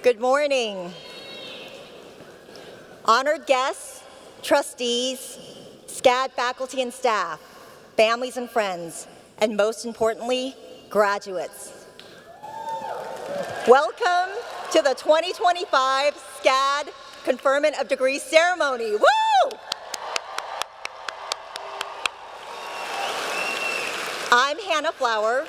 Good morning. Honored guests, trustees, SCAD faculty and staff, families and friends, and most importantly, graduates. Welcome to the 2025 SCAD Conferment of Degrees ceremony. Woo! I'm Hannah Flower,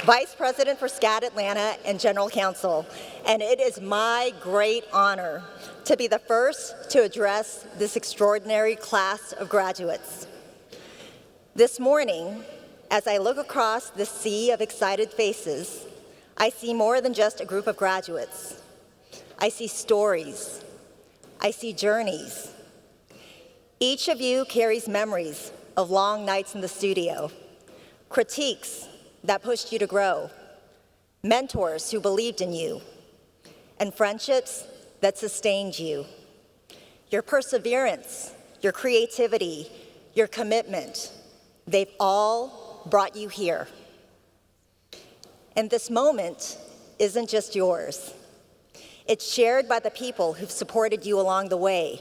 Vice President for SCAD Atlanta and General Counsel, and it is my great honor to be the first to address this extraordinary class of graduates. This morning, as I look across the sea of excited faces, I see more than just a group of graduates. I see stories. I see journeys. Each of you carries memories of long nights in the studio, critiques that pushed you to grow, mentors who believed in you, and friendships that sustained you. Your perseverance, your creativity, your commitment, they've all brought you here. And this moment isn't just yours. It's shared by the people who've supported you along the way.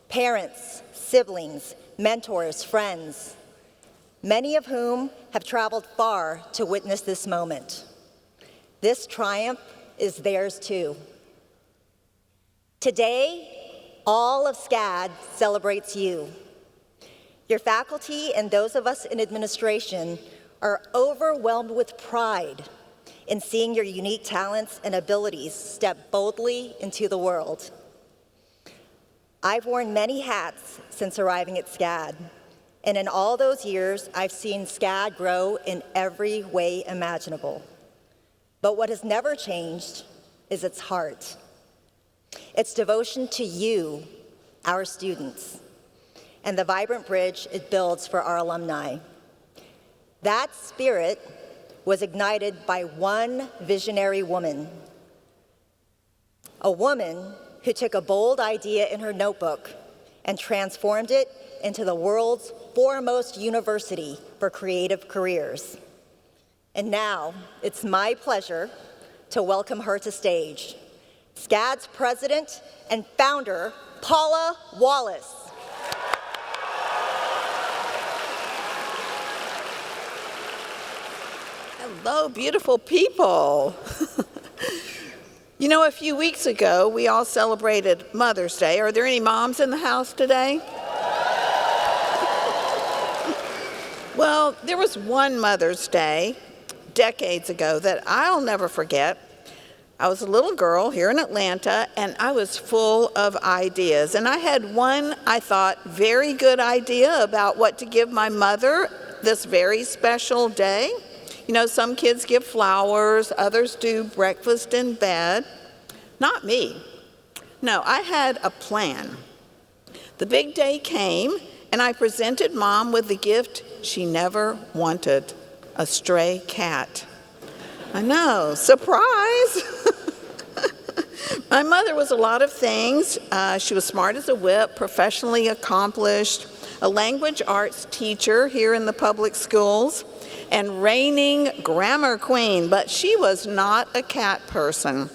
Parents, siblings, mentors, friends, many of whom have traveled far to witness this moment. This triumph is theirs too. Today, all of SCAD celebrates you. Your faculty and those of us in administration are overwhelmed with pride in seeing your unique talents and abilities step boldly into the world. I've worn many hats since arriving at SCAD. And in all those years, I've seen SCAD grow in every way imaginable. But what has never changed is its heart. Its devotion to you, our students, and the vibrant bridge it builds for our alumni. That spirit was ignited by one visionary woman, a woman who took a bold idea in her notebook and transformed it into the world's foremost university for creative careers. And now, it's my pleasure to welcome her to stage, SCAD's president and founder, Paula Wallace. Hello, beautiful people. You know, a few weeks ago, we all celebrated Mother's Day. Are there any moms in the house today? Well, there was one Mother's Day decades ago that I'll never forget. I was a little girl here in Atlanta, and I was full of ideas. And I had one, I thought, very good idea about what to give my mother this very special day. You know, some kids give flowers, others do breakfast in bed. Not me. No, I had a plan. The big day came, and I presented Mom with the gift she never wanted, a stray cat. I know, surprise! My mother was a lot of things. She was smart as a whip, professionally accomplished, a language arts teacher here in the public schools, and reigning grammar queen, but she was not a cat person.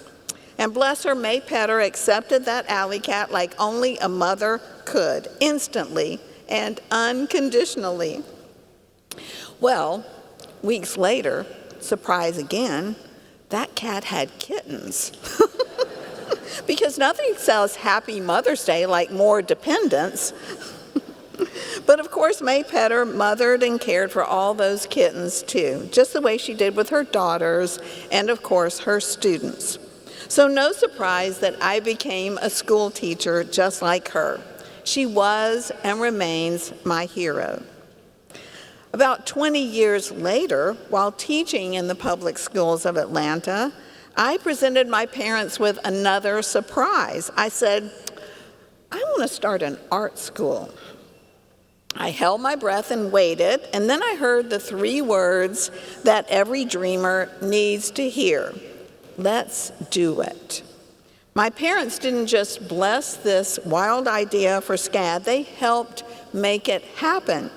And bless her, May Petter accepted that alley cat like only a mother could, instantly and unconditionally. Well, weeks later, surprise again, that cat had kittens. Because nothing says Happy Mother's Day like more dependence. But of course, May Petter mothered and cared for all those kittens too, just the way she did with her daughters and of course her students. So no surprise that I became a school teacher just like her. She was and remains my hero. About 20 years later, while teaching in the public schools of Atlanta, I presented my parents with another surprise. I said, I want to start an art school. I held my breath and waited, and then I heard the three words that every dreamer needs to hear. Let's do it. My parents didn't just bless this wild idea for SCAD, they helped make it happen.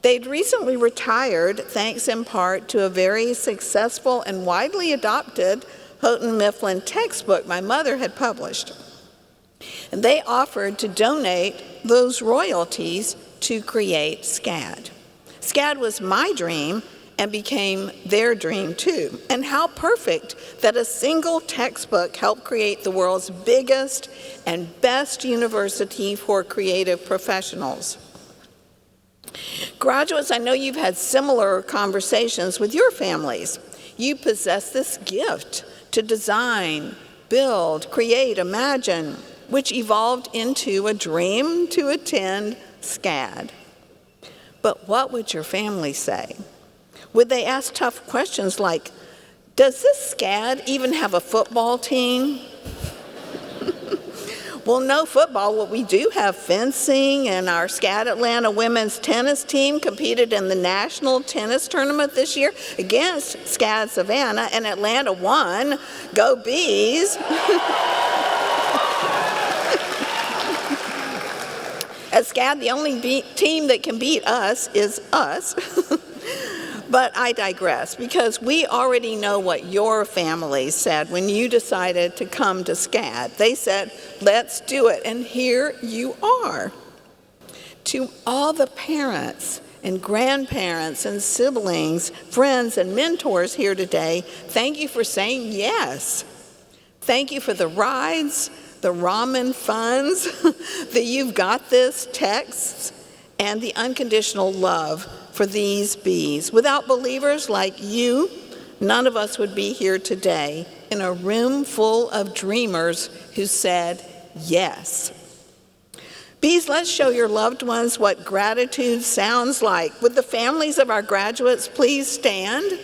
They'd recently retired, thanks in part to a very successful and widely adopted Houghton Mifflin textbook my mother had published. And they offered to donate those royalties to create SCAD. SCAD was my dream and became their dream too. And how perfect that a single textbook helped create the world's biggest and best university for creative professionals. Graduates, I know you've had similar conversations with your families. You possess this gift to design, build, create, imagine, which evolved into a dream to attend SCAD. But what would your family say? Would they ask tough questions like, does this SCAD even have a football team? Well, no football, but we do have fencing, and our SCAD Atlanta women's tennis team competed in the national tennis tournament this year against SCAD Savannah, and Atlanta won. Go Bees! At SCAD, the only team that can beat us is us. But I digress, because we already know what your family said when you decided to come to SCAD. They said, let's do it, and here you are. To all the parents and grandparents and siblings, friends and mentors here today, thank you for saying yes. Thank you for the rides, the ramen funds, the "you've got this" texts, and the unconditional love for these bees. Without believers like you, none of us would be here today in a room full of dreamers who said yes. Bees, let's show your loved ones what gratitude sounds like. Would the families of our graduates please stand?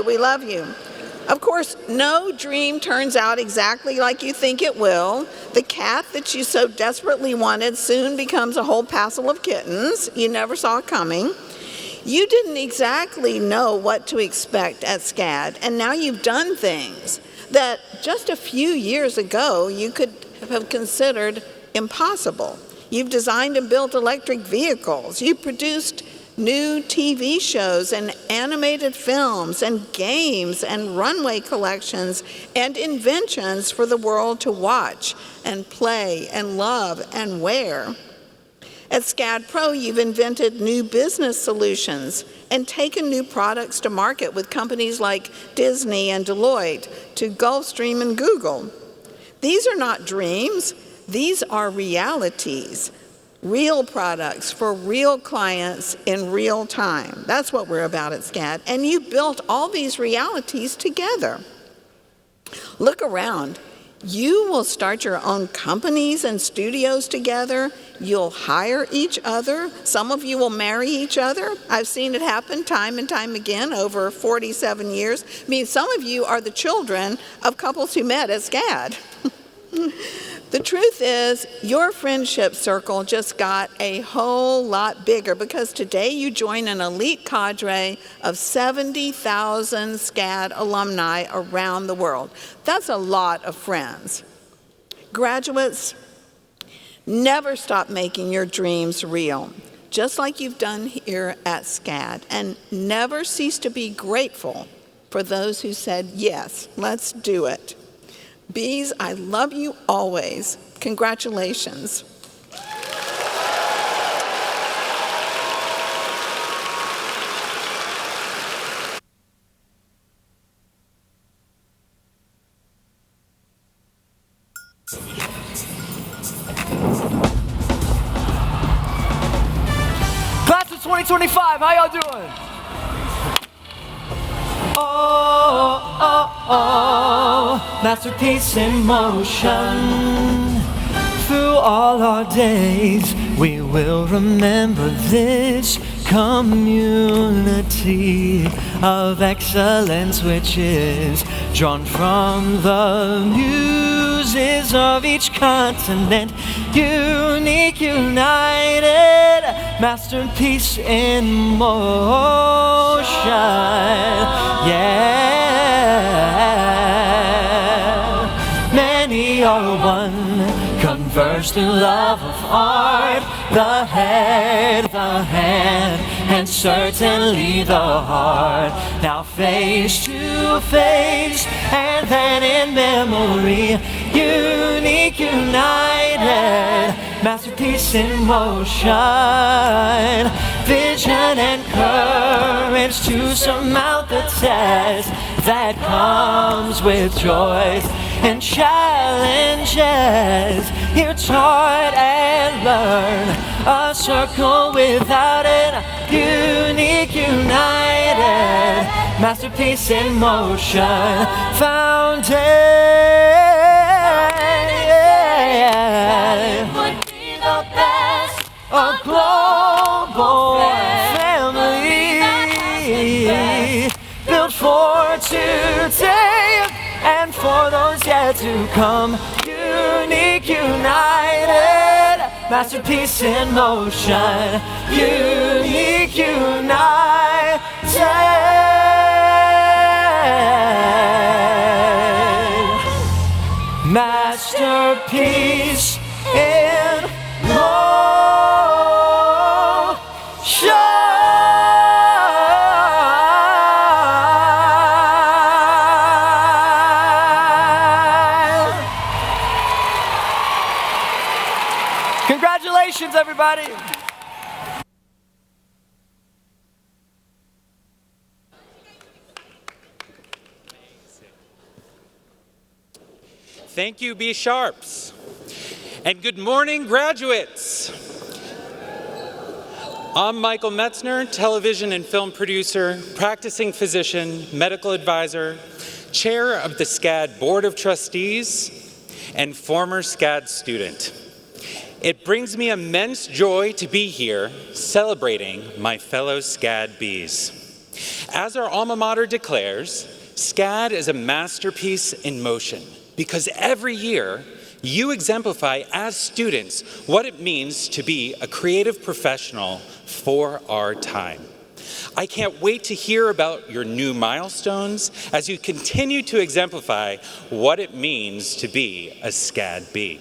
We love you. Of course, no dream turns out exactly like you think it will. The cat that you so desperately wanted soon becomes a whole passel of kittens you never saw coming. You didn't exactly know what to expect at SCAD, and now you've done things that just a few years ago you could have considered impossible. You've designed and built electric vehicles. You've produced new TV shows and animated films and games and runway collections and inventions for the world to watch and play and love and wear. At SCAD Pro, you've invented new business solutions and taken new products to market with companies like Disney and Deloitte to Gulfstream and Google. These are not dreams, these are realities. Real products for real clients in real time. That's what we're about at SCAD. And you built all these realities together. Look around. You will start your own companies and studios together. You'll hire each other. Some of you will marry each other. I've seen it happen time and time again over 47 years. I mean, some of you are the children of couples who met at SCAD. The truth is, your friendship circle just got a whole lot bigger because today you join an elite cadre of 70,000 SCAD alumni around the world. That's a lot of friends. Graduates, never stop making your dreams real, just like you've done here at SCAD, and never cease to be grateful for those who said, yes, let's do it. Bees, I love you always. Congratulations. Class of 2025, how y'all doing? Oh, masterpiece in motion. Through all our days we will remember this community of excellence, which is drawn from the muses of each continent, unique, united, masterpiece in motion. Yeah, many are one, converge through love of art, the hand, and certainly the heart. Now face to face, and then in memory, unique, united, masterpiece in motion. Vision and courage to surmount the test that comes with joys and challenges. Here taught and learn, a circle without it, unique, united, masterpiece in motion, founded. It would be the best, a global family, built for today and for those yet to come, unique, united, masterpiece in motion, unique, united, masterpiece in motion. Congratulations, everybody. Thank you, B Sharps. And good morning, graduates. I'm Michael Metzner, television and film producer, practicing physician, medical advisor, chair of the SCAD Board of Trustees, and former SCAD student. It brings me immense joy to be here celebrating my fellow SCAD Bs. As our alma mater declares, SCAD is a masterpiece in motion because every year you exemplify as students what it means to be a creative professional for our time. I can't wait to hear about your new milestones as you continue to exemplify what it means to be a SCAD B.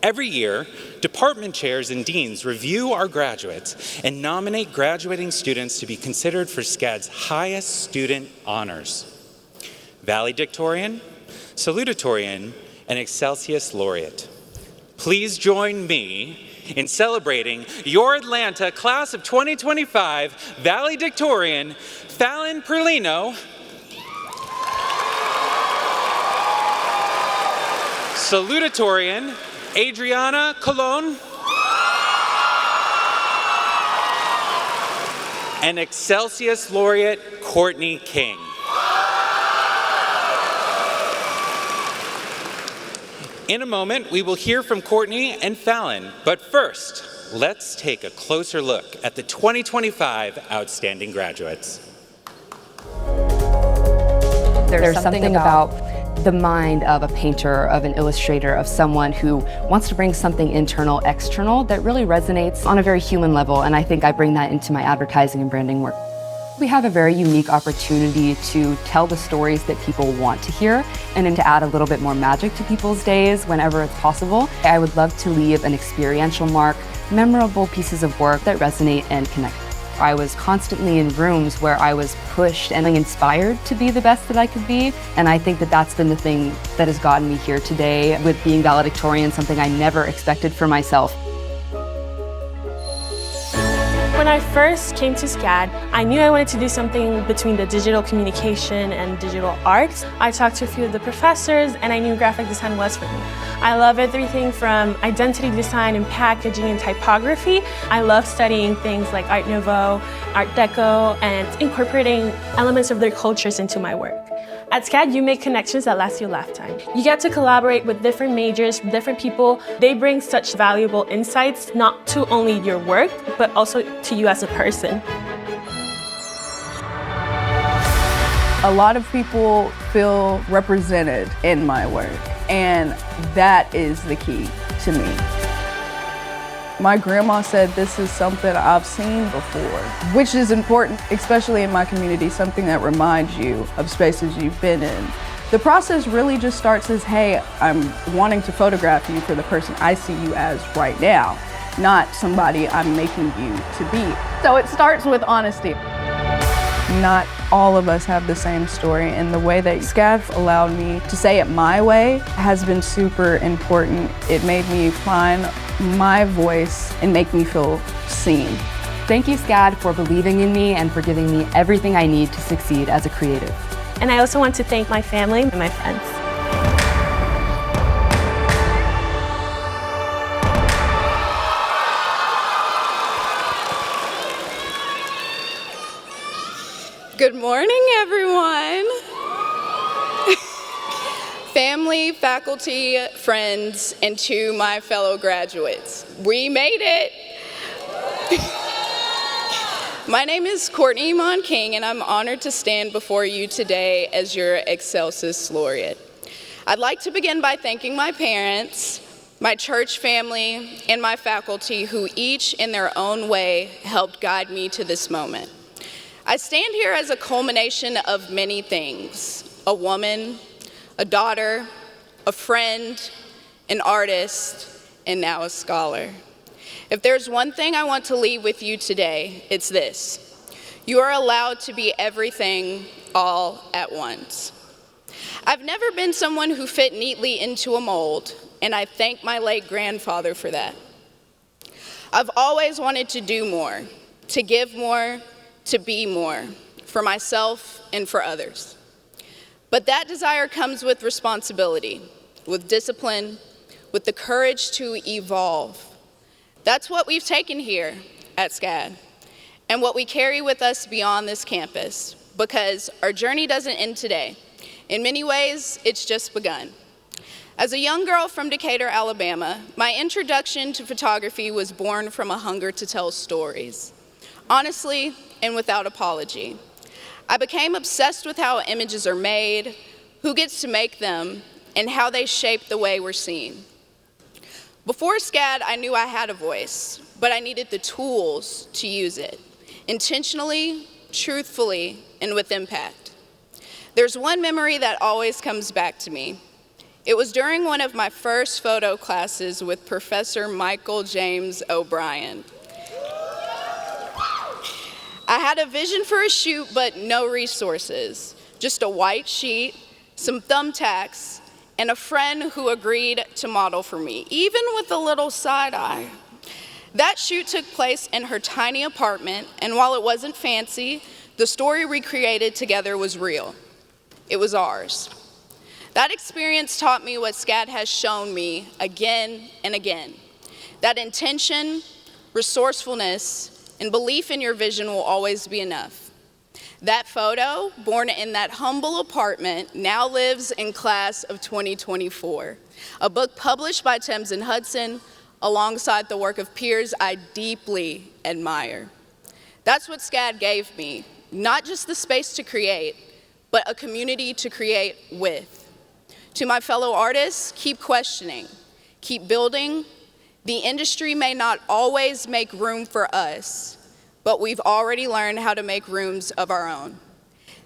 Every year, department chairs and deans review our graduates and nominate graduating students to be considered for SCAD's highest student honors: valedictorian, salutatorian, and Excelsius Laureate. Please join me in celebrating your Atlanta Class of 2025 valedictorian, Fallon Perlino, salutatorian, Adriana Colon, and Excelsius Laureate, Courtney King. In a moment, we will hear from Courtney and Fallon, but first, let's take a closer look at the 2025 outstanding graduates. There's something about the mind of a painter, of an illustrator, of someone who wants to bring something internal, external, that really resonates on a very human level, and I think I bring that into my advertising and branding work. We have a very unique opportunity to tell the stories that people want to hear and then to add a little bit more magic to people's days whenever it's possible. I would love to leave an experiential mark, memorable pieces of work that resonate and connect. I was constantly in rooms where I was pushed and inspired to be the best that I could be, and I think that that's been the thing that has gotten me here today with being valedictorian, something I never expected for myself. When I first came to SCAD, I knew I wanted to do something between the digital communication and digital arts. I talked to a few of the professors and I knew graphic design was for me. I love everything from identity design and packaging and typography. I love studying things like Art Nouveau, Art Deco, and incorporating elements of their cultures into my work. At SCAD, you make connections that last you a lifetime. You get to collaborate with different majors, different people. They bring such valuable insights, not to only your work, but also to you as a person. A lot of people feel represented in my work, and that is the key to me. My grandma said this is something I've seen before, which is important, especially in my community, something that reminds you of spaces you've been in. The process really just starts as, hey, I'm wanting to photograph you for the person I see you as right now, not somebody I'm making you to be. So it starts with honesty. Not all of us have the same story, and the way that SCAD allowed me to say it my way has been super important. It made me find my voice and make me feel seen. Thank you, SCAD, for believing in me and for giving me everything I need to succeed as a creative. And I also want to thank my family and my friends. Good morning, everyone. Family, faculty, friends, and to my fellow graduates, we made it. My name is Courtney Iman King, and I'm honored to stand before you today as your Excelsis Laureate. I'd like to begin by thanking my parents, my church family, and my faculty who each in their own way helped guide me to this moment. I stand here as a culmination of many things: a woman, a daughter, a friend, an artist, and now a scholar. If there's one thing I want to leave with you today, it's this: you are allowed to be everything all at once. I've never been someone who fit neatly into a mold, and I thank my late grandfather for that. I've always wanted to do more, to give more, to be more, for myself and for others. But that desire comes with responsibility, with discipline, with the courage to evolve. That's what we've taken here at SCAD, and what we carry with us beyond this campus, because our journey doesn't end today. In many ways, it's just begun. As a young girl from Decatur, Alabama, my introduction to photography was born from a hunger to tell stories, honestly and without apology. I became obsessed with how images are made, who gets to make them, and how they shape the way we're seen. Before SCAD, I knew I had a voice, but I needed the tools to use it, intentionally, truthfully, and with impact. There's one memory that always comes back to me. It was during one of my first photo classes with Professor Michael James O'Brien. I had a vision for a shoot, but no resources. Just a white sheet, some thumbtacks, and a friend who agreed to model for me, even with a little side eye. That shoot took place in her tiny apartment, and while it wasn't fancy, the story we created together was real. It was ours. That experience taught me what SCAD has shown me again and again, that intention, resourcefulness, and belief in your vision will always be enough. That photo, born in that humble apartment, now lives in Class of 2024, a book published by Thames and Hudson alongside the work of peers I deeply admire. That's what SCAD gave me, not just the space to create, but a community to create with. To my fellow artists, keep questioning, keep building. The industry may not always make room for us, but we've already learned how to make rooms of our own.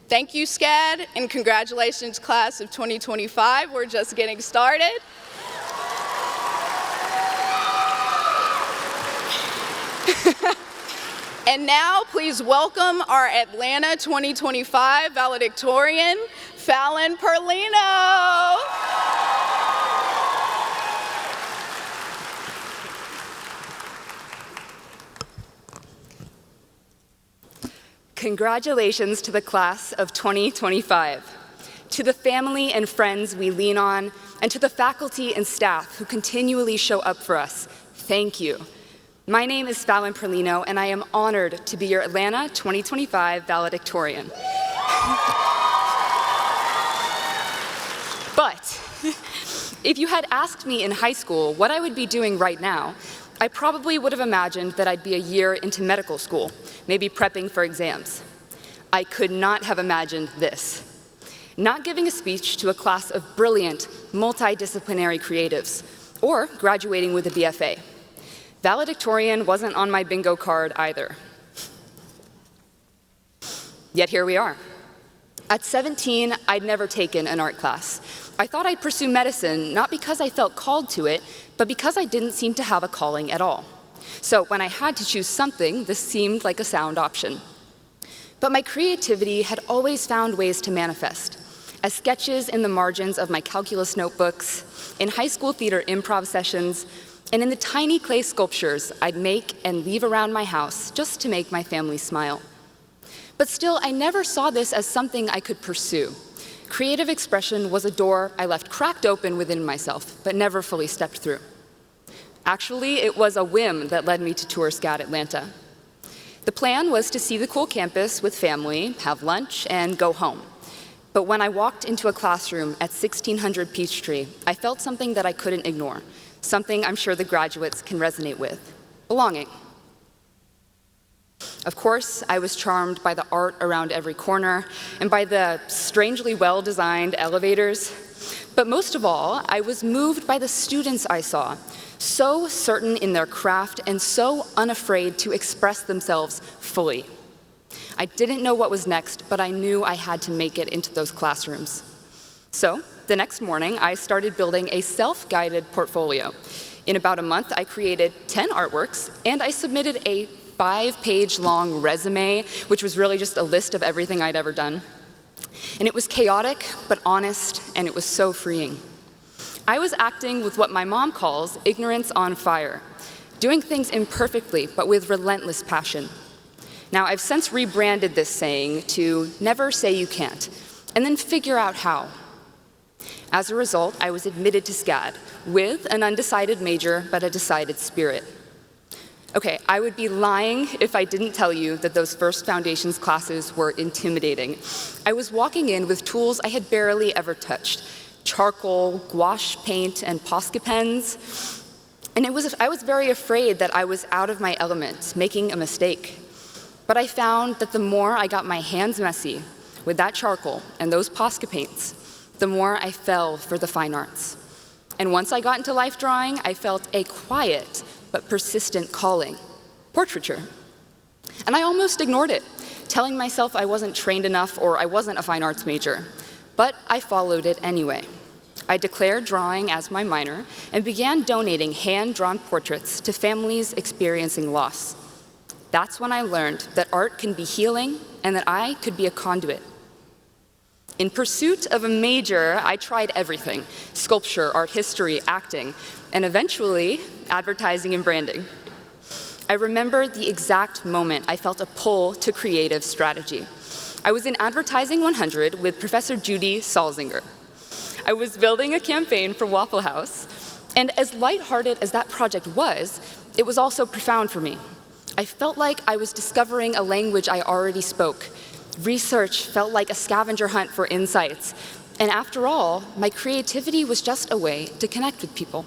Thank you, SCAD, and congratulations, Class of 2025. We're just getting started. And now, please welcome our Atlanta 2025 valedictorian, Fallon Perlino. Congratulations to the class of 2025. To the family and friends we lean on, and to the faculty and staff who continually show up for us, thank you. My name is Fallon Perlino, and I am honored to be your Atlanta 2025 valedictorian. If you had asked me in high school what I would be doing right now, I probably would have imagined that I'd be a year into medical school, maybe prepping for exams. I could not have imagined this. Not giving a speech to a class of brilliant, multidisciplinary creatives, or graduating with a BFA. Valedictorian wasn't on my bingo card either. Yet here we are. At 17, I'd never taken an art class. I thought I'd pursue medicine, not because I felt called to it, but because I didn't seem to have a calling at all. So when I had to choose something, this seemed like a sound option. But my creativity had always found ways to manifest, as sketches in the margins of my calculus notebooks, in high school theater improv sessions, and in the tiny clay sculptures I'd make and leave around my house just to make my family smile. But still, I never saw this as something I could pursue. Creative expression was a door I left cracked open within myself, but never fully stepped through. Actually, it was a whim that led me to tour SCAD Atlanta. The plan was to see the cool campus with family, have lunch, and go home. But when I walked into a classroom at 1600 Peachtree, I felt something that I couldn't ignore, something I'm sure the graduates can resonate with: belonging. Of course, I was charmed by the art around every corner and by the strangely well-designed elevators. But most of all, I was moved by the students I saw, so certain in their craft and so unafraid to express themselves fully. I didn't know what was next, but I knew I had to make it into those classrooms. So, the next morning, I started building a self-guided portfolio. In about a month, I created 10 artworks, and I submitted a 5-page long resume, which was really just a list of everything I'd ever done. And it was chaotic, but honest, and it was so freeing. I was acting with what my mom calls ignorance on fire, doing things imperfectly, but with relentless passion. Now, I've since rebranded this saying to never say you can't, and then figure out how. As a result, I was admitted to SCAD with an undecided major, but a decided spirit. Okay, I would be lying if I didn't tell you that those first foundations classes were intimidating. I was walking in with tools I had barely ever touched: charcoal, gouache paint, and Posca pens. And I was very afraid that I was out of my element, making a mistake. But I found that the more I got my hands messy with that charcoal and those Posca paints, the more I fell for the fine arts. And once I got into life drawing, I felt a quiet but persistent calling: portraiture. And I almost ignored it, telling myself I wasn't trained enough or I wasn't a fine arts major. But I followed it anyway. I declared drawing as my minor and began donating hand-drawn portraits to families experiencing loss. That's when I learned that art can be healing and that I could be a conduit. In pursuit of a major, I tried everything: sculpture, art history, acting, and eventually advertising and branding. I remember the exact moment I felt a pull to creative strategy. I was in Advertising 100 with Professor Judy Salzinger. I was building a campaign for Waffle House, and as lighthearted as that project was, it was also profound for me. I felt like I was discovering a language I already spoke. Research felt like a scavenger hunt for insights. And after all, my creativity was just a way to connect with people.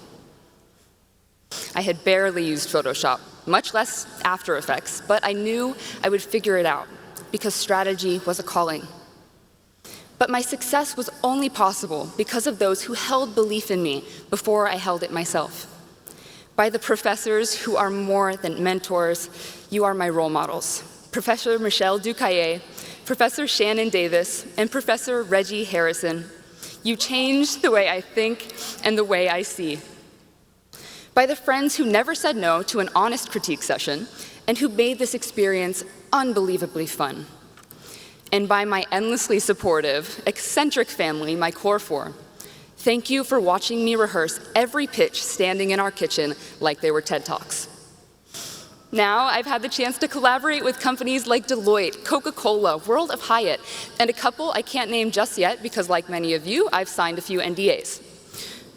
I had barely used Photoshop, much less After Effects, but I knew I would figure it out because strategy was a calling. But my success was only possible because of those who held belief in me before I held it myself. By the professors who are more than mentors, you are my role models: Professor Michelle Ducaille, Professor Shannon Davis, and Professor Reggie Harrison. You changed the way I think and the way I see. By the friends who never said no to an honest critique session and who made this experience unbelievably fun. And by my endlessly supportive, eccentric family, my core four. Thank you for watching me rehearse every pitch standing in our kitchen like they were TED Talks. Now I've had the chance to collaborate with companies like Deloitte, Coca-Cola, World of Hyatt, and a couple I can't name just yet because, like many of you, I've signed a few NDAs.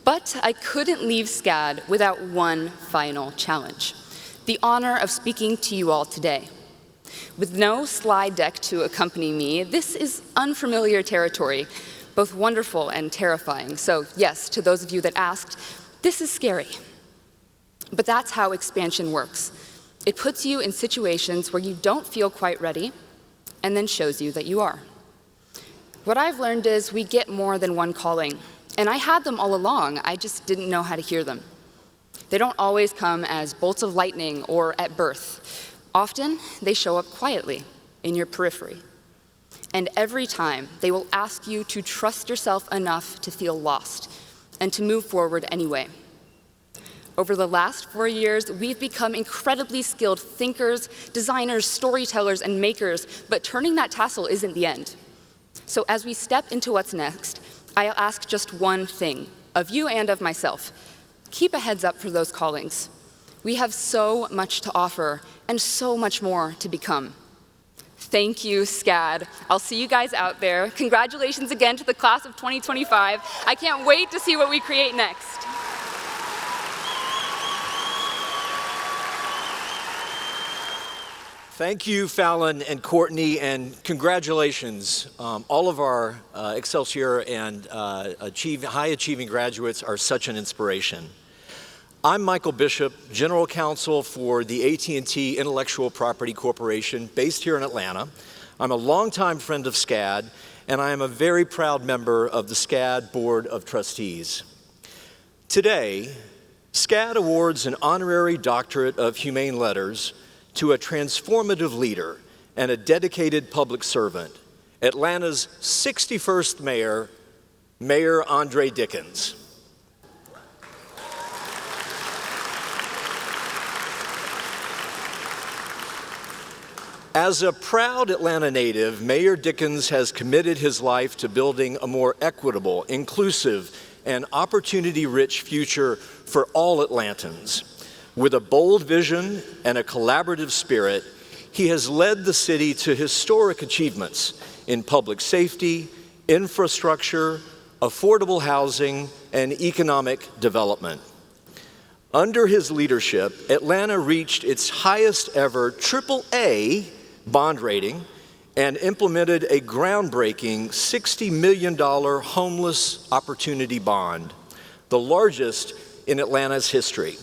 But I couldn't leave SCAD without one final challenge: the honor of speaking to you all today. With no slide deck to accompany me, this is unfamiliar territory, both wonderful and terrifying. So yes, to those of you that asked, this is scary. But that's how expansion works. It puts you in situations where you don't feel quite ready, and then shows you that you are. What I've learned is we get more than one calling, and I had them all along, I just didn't know how to hear them. They don't always come as bolts of lightning or at birth. Often, they show up quietly in your periphery. And every time, they will ask you to trust yourself enough to feel lost and to move forward anyway. Over the last 4 years, we've become incredibly skilled thinkers, designers, storytellers, and makers, but turning that tassel isn't the end. So as we step into what's next, I'll ask just one thing, of you and of myself. Keep a heads up for those callings. We have so much to offer and so much more to become. Thank you, SCAD. I'll see you guys out there. Congratulations again to the class of 2025. I can't wait to see what we create next. Thank you, Fallon and Courtney, and congratulations. All of our Excelsior and high-achieving graduates are such an inspiration. I'm Michael Bishop, General Counsel for the AT&T Intellectual Property Corporation based here in Atlanta. I'm a longtime friend of SCAD, and I am a very proud member of the SCAD Board of Trustees. Today, SCAD awards an honorary doctorate of humane letters to a transformative leader and a dedicated public servant, Atlanta's 61st mayor, Mayor Andre Dickens. As a proud Atlanta native, Mayor Dickens has committed his life to building a more equitable, inclusive, and opportunity-rich future for all Atlantans. With a bold vision and a collaborative spirit, he has led the city to historic achievements in public safety, infrastructure, affordable housing, and economic development. Under his leadership, Atlanta reached its highest ever AAA bond rating and implemented a groundbreaking $60 million homeless opportunity bond, the largest in Atlanta's history.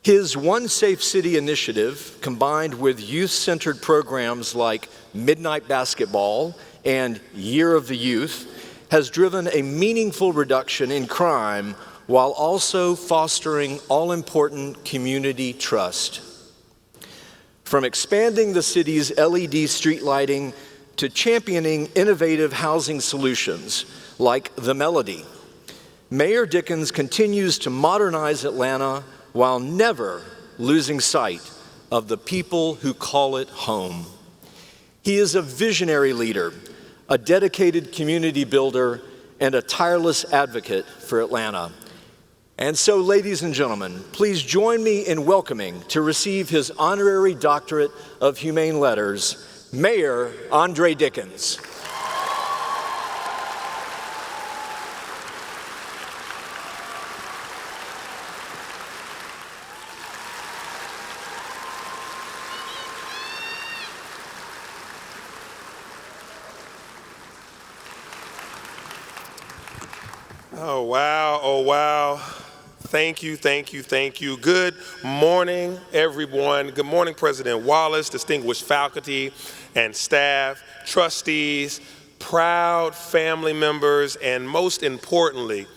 His One Safe City initiative, combined with youth-centered programs like Midnight Basketball and Year of the Youth, has driven a meaningful reduction in crime while also fostering all-important community trust. From expanding the city's LED street lighting to championing innovative housing solutions like The Melody, Mayor Dickens continues to modernize Atlanta while never losing sight of the people who call it home. He is a visionary leader, a dedicated community builder, and a tireless advocate for Atlanta. And so, ladies and gentlemen, please join me in welcoming to receive his honorary doctorate of humane letters, Mayor Andre Dickens. Oh, wow. Oh, wow. Thank you, thank you, thank you. Good morning, everyone. Good morning, President Wallace, distinguished faculty and staff, trustees, proud family members, and most importantly,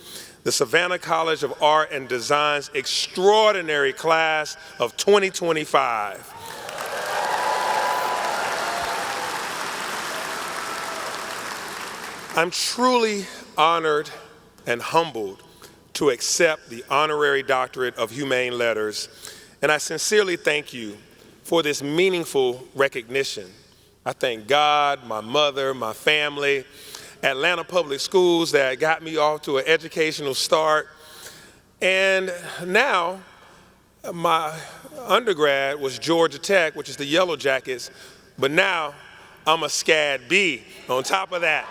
the Savannah College of Art and Design's extraordinary class of 2025. I'm truly honored and humbled to accept the honorary doctorate of humane letters, and I sincerely thank you for this meaningful recognition. I thank God, my mother, my family, Atlanta Public Schools that got me off to an educational start, and now my undergrad was Georgia Tech, which is the Yellow Jackets, but now I'm a SCAD B on top of that.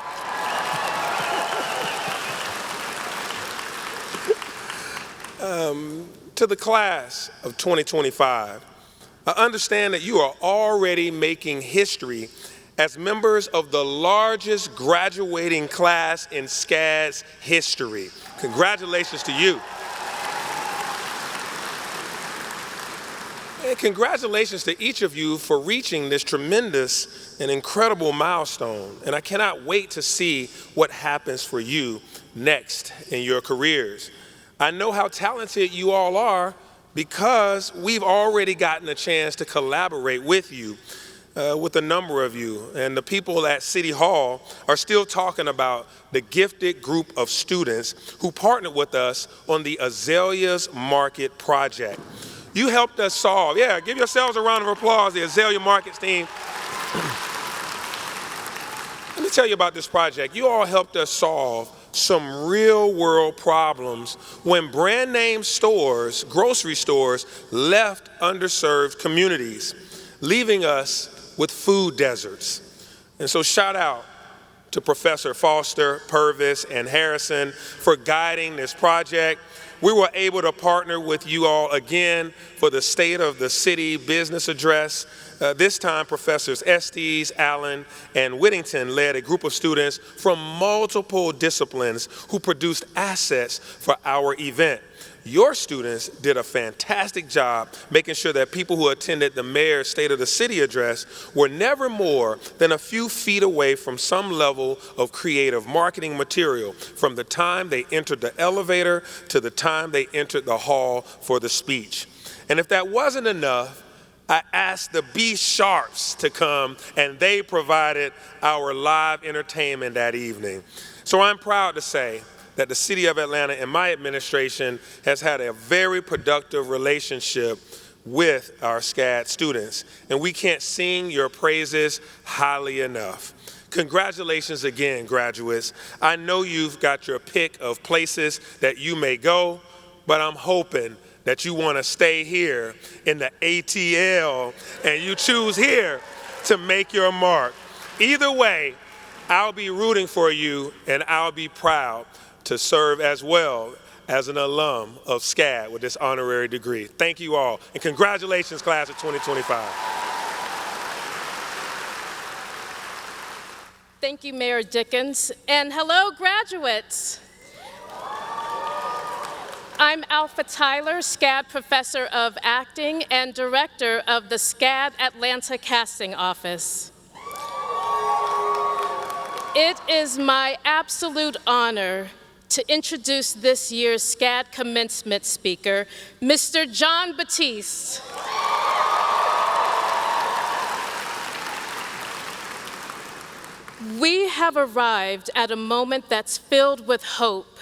To the class of 2025, I understand that you are already making history as members of the largest graduating class in SCAD's history. Congratulations to you. And congratulations to each of you for reaching this tremendous and incredible milestone. And I cannot wait to see what happens for you next in your careers. I know how talented you all are because we've already gotten a chance to collaborate with you, with a number of you. And the people at City Hall are still talking about the gifted group of students who partnered with us on the Azaleas Market project. You helped us solve, yeah, give yourselves a round of applause, the Azalea Markets team. Let me tell you about this project. You all helped us solve some real world problems when brand name stores, grocery stores, left underserved communities, leaving us with food deserts. And so shout out to Professor Foster, Purvis, and Harrison for guiding this project. We were able to partner with you all again for the State of the City Business Address. This time, Professors Estes, Allen, and Whittington led a group of students from multiple disciplines who produced assets for our event. Your students did a fantastic job making sure that people who attended the Mayor's State of the City address were never more than a few feet away from some level of creative marketing material from the time they entered the elevator to the time they entered the hall for the speech. And if that wasn't enough, I asked the B Sharps to come, and they provided our live entertainment that evening. So I'm proud to say that the City of Atlanta and my administration has had a very productive relationship with our SCAD students, and we can't sing your praises highly enough. Congratulations again, graduates. I know you've got your pick of places that you may go, but I'm hoping that you want to stay here in the ATL and you choose here to make your mark. Either way, I'll be rooting for you, and I'll be proud to serve as well as an alum of SCAD with this honorary degree. Thank you all, and congratulations, class of 2025. Thank you, Mayor Dickens, and hello, graduates. I'm Alpha Tyler, SCAD Professor of Acting and Director of the SCAD Atlanta Casting Office. It is my absolute honor to introduce this year's SCAD Commencement speaker, Mr. John Batiste. We have arrived at a moment that's filled with hope,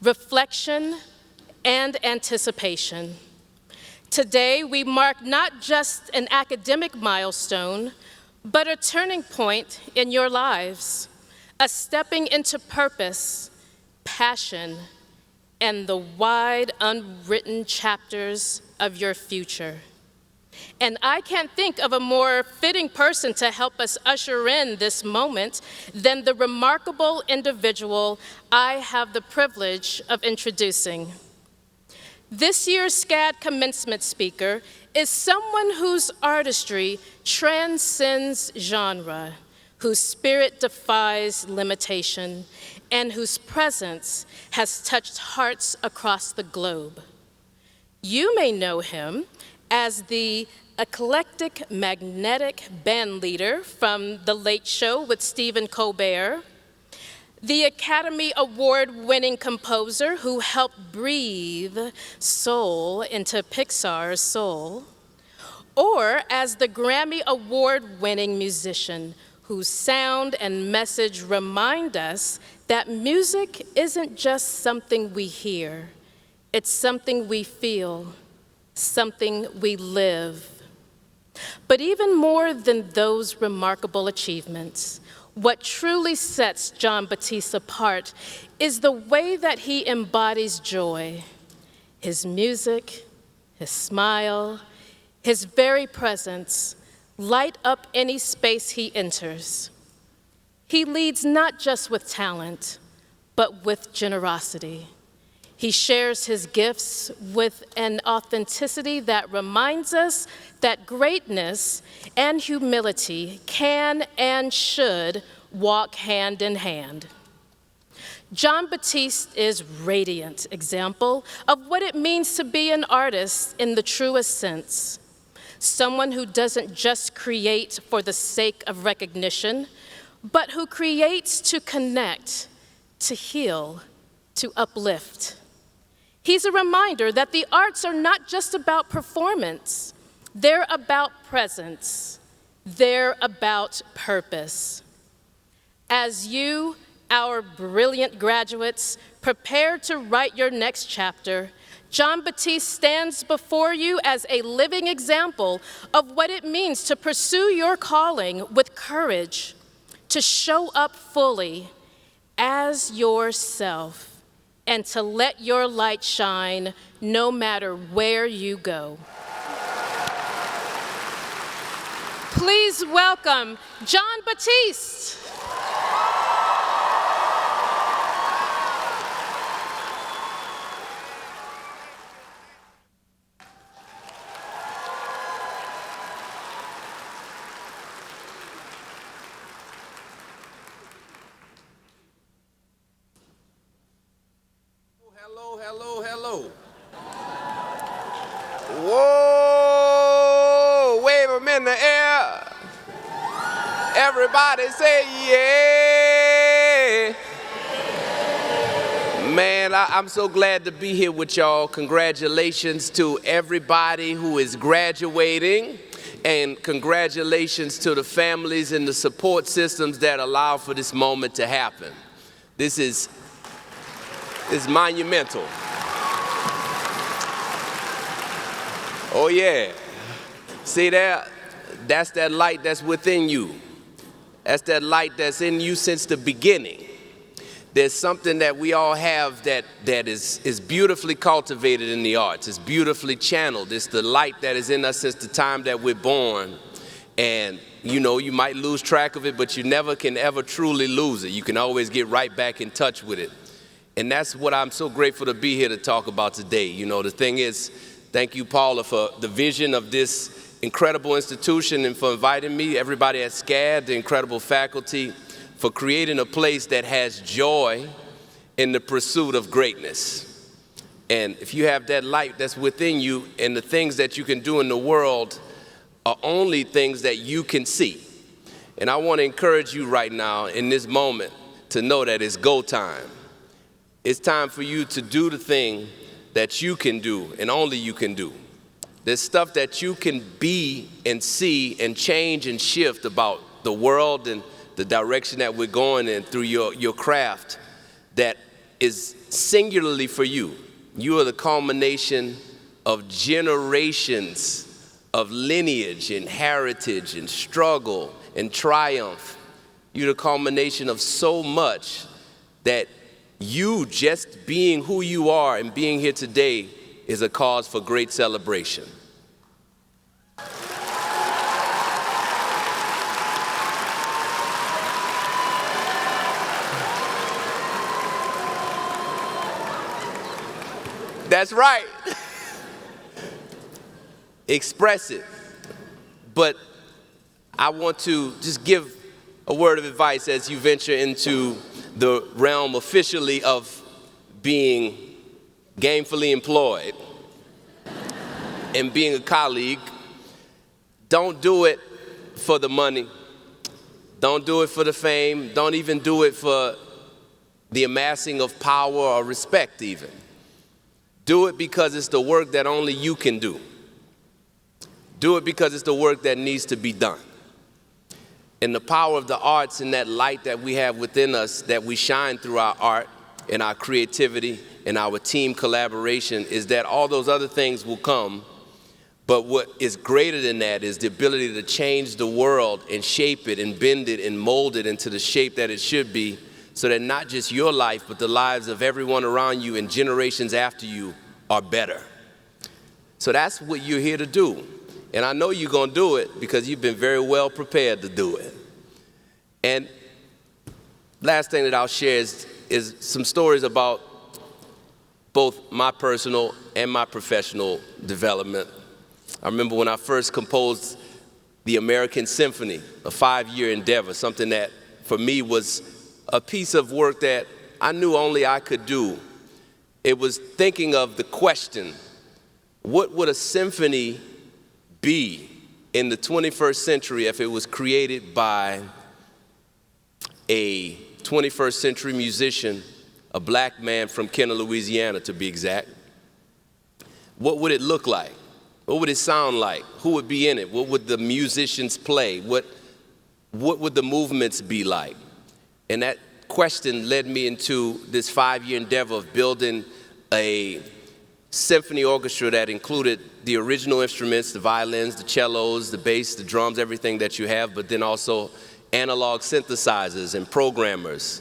reflection, and anticipation. Today, we mark not just an academic milestone, but a turning point in your lives, a stepping into purpose, passion, and the wide, unwritten chapters of your future. And I can't think of a more fitting person to help us usher in this moment than the remarkable individual I have the privilege of introducing. This year's SCAD Commencement speaker is someone whose artistry transcends genre, whose spirit defies limitation, and whose presence has touched hearts across the globe. You may know him as the eclectic, magnetic band leader from The Late Show with Stephen Colbert, the Academy Award-winning composer who helped breathe soul into Pixar's Soul, or as the Grammy Award-winning musician whose sound and message remind us that music isn't just something we hear, it's something we feel, something we live. But even more than those remarkable achievements, what truly sets John Batiste apart is the way that he embodies joy. His music, his smile, his very presence light up any space he enters. He leads not just with talent, but with generosity. He shares his gifts with an authenticity that reminds us that greatness and humility can and should walk hand in hand. John Batiste is a radiant example of what it means to be an artist in the truest sense. Someone who doesn't just create for the sake of recognition, but who creates to connect, to heal, to uplift. He's a reminder that the arts are not just about performance. They're about presence. They're about purpose. As you, our brilliant graduates, prepare to write your next chapter, John Batiste stands before you as a living example of what it means to pursue your calling with courage, to show up fully as yourself, and to let your light shine no matter where you go. Please welcome John Batiste. Hello. Whoa, wave them in the air. Everybody say yeah. Man, I'm so glad to be here with y'all. Congratulations to everybody who is graduating, and congratulations to the families and the support systems that allow for this moment to happen. This is monumental. Oh yeah. See there? That's that light that's within you. That's that light that's in you since the beginning. There's something that we all have that is beautifully cultivated in the arts. It's beautifully channeled. It's the light that is in us since the time that we're born. And you know, you might lose track of it, but you never can ever truly lose it. You can always get right back in touch with it. And that's what I'm so grateful to be here to talk about today. You know, the thing is, thank you, Paula, for the vision of this incredible institution and for inviting me, everybody at SCAD, the incredible faculty, for creating a place that has joy in the pursuit of greatness. And if you have that light that's within you, and the things that you can do in the world are only things that you can see. And I want to encourage you right now in this moment to know that it's go time. It's time for you to do the thing that you can do and only you can do. There's stuff that you can be and see and change and shift about the world and the direction that we're going in through your craft that is singularly for you. You are the culmination of generations of lineage and heritage and struggle and triumph. You're the culmination of so much that you just being who you are and being here today is a cause for great celebration. That's right. Express it. But I want to just give a word of advice as you venture into the realm officially of being gainfully employed and being a colleague. Don't do it for the money. Don't do it for the fame. Don't even do it for the amassing of power or respect even. Do it because it's the work that only you can do. Do it because it's the work that needs to be done. And the power of the arts and that light that we have within us that we shine through our art and our creativity and our team collaboration is that all those other things will come. But what is greater than that is the ability to change the world and shape it and bend it and mold it into the shape that it should be, so that not just your life, but the lives of everyone around you and generations after you are better. So that's what you're here to do. And I know you're going to do it because you've been very well prepared to do it. And last thing that I'll share is some stories about both my personal and my professional development. I remember when I first composed the American Symphony, a 5-year endeavor, something that for me was a piece of work that I knew only I could do. It was thinking of the question, what would a symphony be in the 21st century if it was created by a 21st century musician, a black man from Kenner, Louisiana, to be exact? What would it look like? What would it sound like? Who would be in it? What would the musicians play? What would the movements be like? And that question led me into this 5-year endeavor of building a symphony orchestra that included the original instruments, the violins, the cellos, the bass, the drums, everything that you have, but then also analog synthesizers and programmers,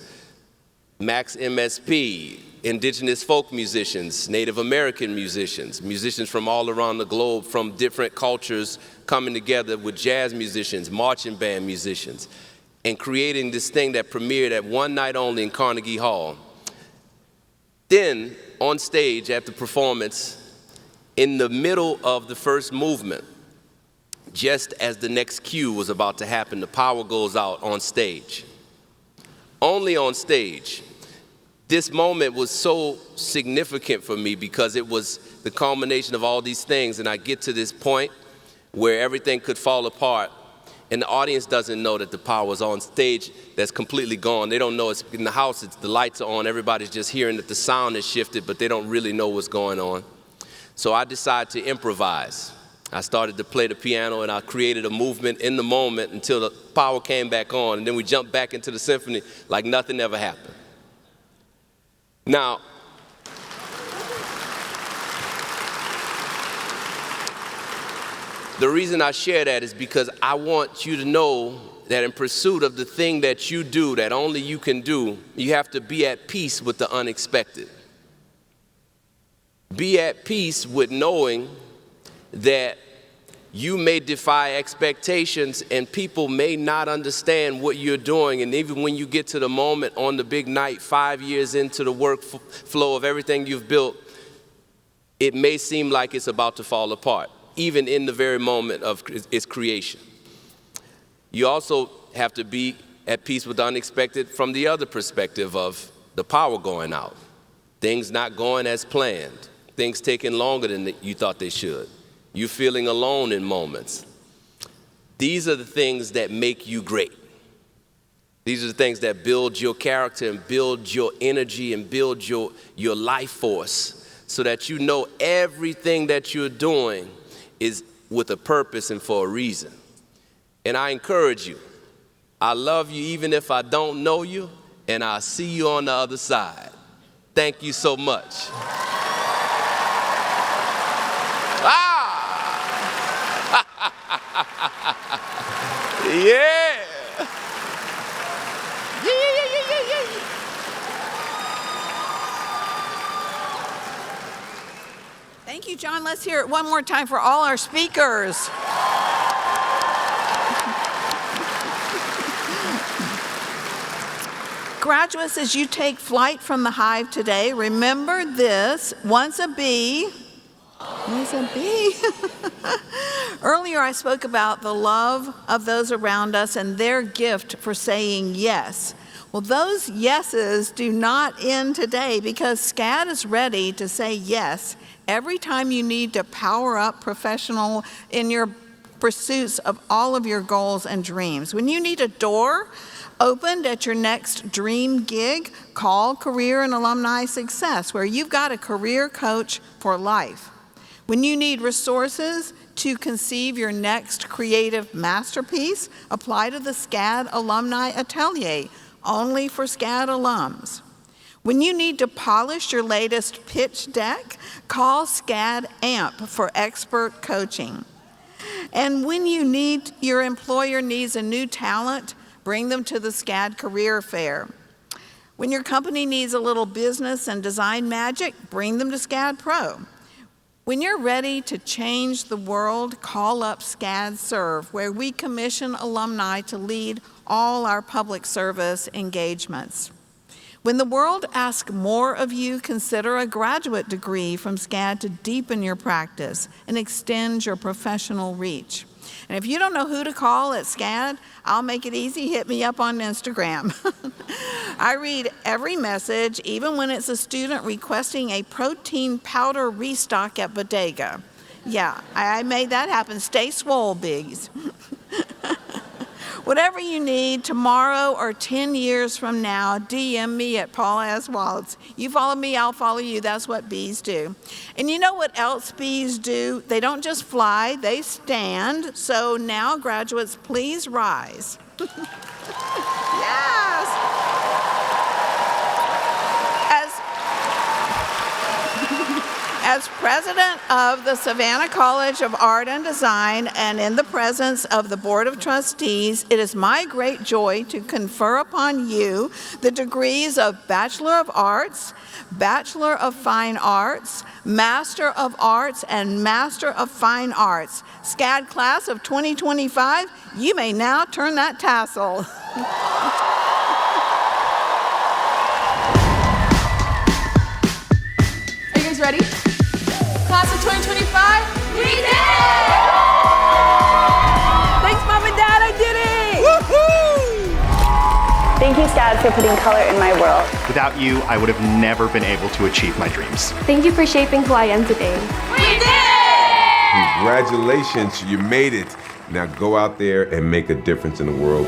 Max MSP, indigenous folk musicians, Native American musicians, musicians from all around the globe from different cultures coming together with jazz musicians, marching band musicians, and creating this thing that premiered at one night only in Carnegie Hall. Then, on stage at the performance, in the middle of the first movement, just as the next cue was about to happen, the power goes out on stage. Only on stage. This moment was so significant for me because it was the culmination of all these things, and I get to this point where everything could fall apart, and the audience doesn't know that the power is on stage that's completely gone. They don't know it's in the house, the lights are on, everybody's just hearing that the sound has shifted, but they don't really know what's going on. So I decided to improvise. I started to play the piano, and I created a movement in the moment until the power came back on, and then we jumped back into the symphony like nothing ever happened. Now, the reason I share that is because I want you to know that in pursuit of the thing that you do, that only you can do, you have to be at peace with the unexpected. Be at peace with knowing that you may defy expectations and people may not understand what you're doing. And even when you get to the moment on the big night, 5 years into the workflow of everything you've built, it may seem like it's about to fall apart, even in the very moment of its creation. You also have to be at peace with the unexpected from the other perspective of the power going out, things not going as planned, things taking longer than you thought they should. You feeling alone in moments. These are the things that make you great. These are the things that build your character and build your energy and build your life force so that you know everything that you're doing is with a purpose and for a reason. And I encourage you. I love you even if I don't know you, and I'll see you on the other side. Thank you so much. Yeah. Thank you, John. Let's hear it one more time for all our speakers. Graduates, as you take flight from the Hive today, remember this: once a bee, always a bee. Earlier, I spoke about the love of those around us and their gift for saying yes. Well, those yeses do not end today because SCAD is ready to say yes every time you need to power up professional in your pursuits of all of your goals and dreams. When you need a door opened at your next dream gig, call Career and Alumni Success, where you've got a career coach for life. When you need resources to conceive your next creative masterpiece, apply to the SCAD Alumni Atelier, only for SCAD alums. When you need to polish your latest pitch deck, call SCAD AMP for expert coaching. And when your employer needs a new talent, bring them to the SCAD Career Fair. When your company needs a little business and design magic, bring them to SCAD Pro. When you're ready to change the world, call up SCAD Serve, where we commission alumni to lead all our public service engagements. When the world asks more of you, consider a graduate degree from SCAD to deepen your practice and extend your professional reach. And if you don't know who to call at SCAD, I'll make it easy. Hit me up on Instagram. I read every message, even when it's a student requesting a protein powder restock at Bodega. Yeah, I made that happen. Stay swole, bigs. Whatever you need, tomorrow or 10 years from now, DM me at Paula S. Wallace. You follow me, I'll follow you. That's what bees do. And you know what else bees do? They don't just fly, they stand. So now, graduates, please rise. Yes! As president of the Savannah College of Art and Design and in the presence of the Board of Trustees, it is my great joy to confer upon you the degrees of Bachelor of Arts, Bachelor of Fine Arts, Master of Arts, and Master of Fine Arts. SCAD Class of 2025, you may now turn that tassel. Are you guys ready? Class of 2025? We did it! Thanks, Mom and Dad, I did it! Woohoo! Thank you, SCAD, for putting color in my world. Without you, I would have never been able to achieve my dreams. Thank you for shaping who I am today. We did it! Congratulations, you made it. Now go out there and make a difference in the world.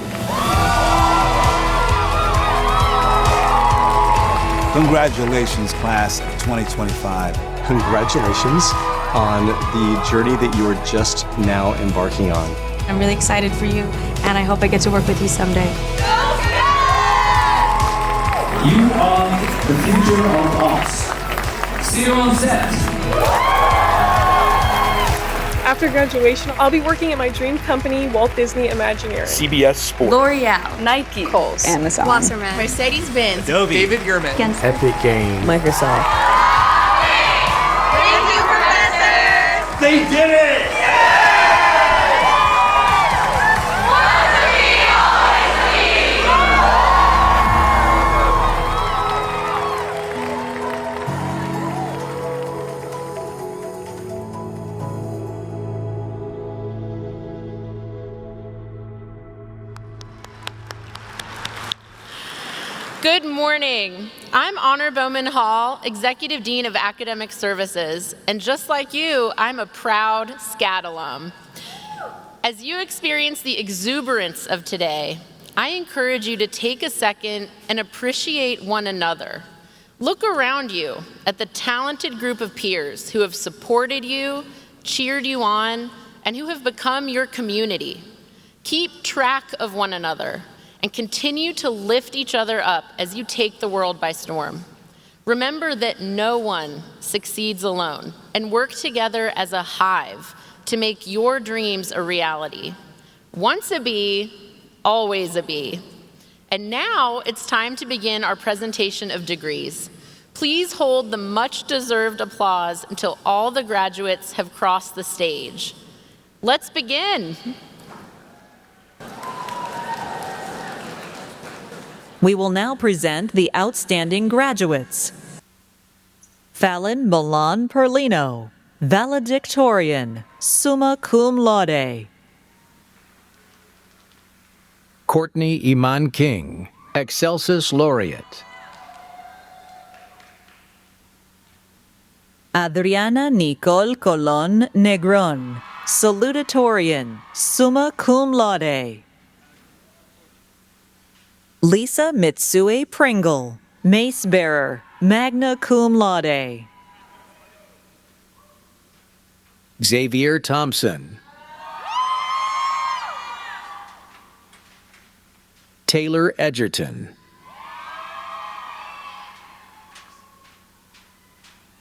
Congratulations, class of 2025. Congratulations on the journey that you are just now embarking on. I'm really excited for you, and I hope I get to work with you someday. You are the future of us. See you on set. After graduation, I'll be working at my dream company, Walt Disney Imagineering. CBS Sports. L'Oreal, Nike, Kohl's, Amazon, Wasserman, Mercedes-Benz, Adobe. David Gurman, Epic Games. Microsoft. Thank you, professors! They did it! Good morning. I'm Honor Bowman Hall, Executive Dean of Academic Services, and just like you, I'm a proud SCAD alum. As you experience the exuberance of today, I encourage you to take a second and appreciate one another. Look around you at the talented group of peers who have supported you, cheered you on, and who have become your community. Keep track of one another and continue to lift each other up as you take the world by storm. Remember that no one succeeds alone, and work together as a hive to make your dreams a reality. Once a bee, always a bee. And now it's time to begin our presentation of degrees. Please hold the much-deserved applause until all the graduates have crossed the stage. Let's begin. We will now present the outstanding graduates. Fallon Milan Perlino, valedictorian, summa cum laude. Courtney Iman King, Excelsis Laureate. Adriana Nicole Colon Negron, salutatorian, summa cum laude. Lisa Mitsue Pringle, mace bearer, magna cum laude. Xavier Thompson. Taylor Edgerton.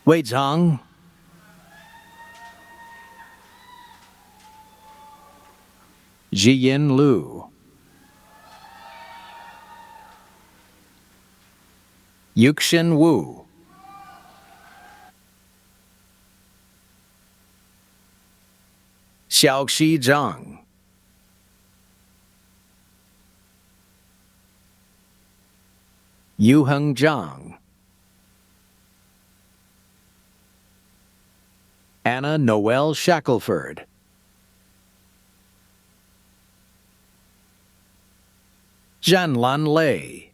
Wei Zhang. Jiyin Liu. Yuxin Wu. Xiaoxi Zhang. Yuhung Zhang. Anna Noel Shackelford. Janlan Lei.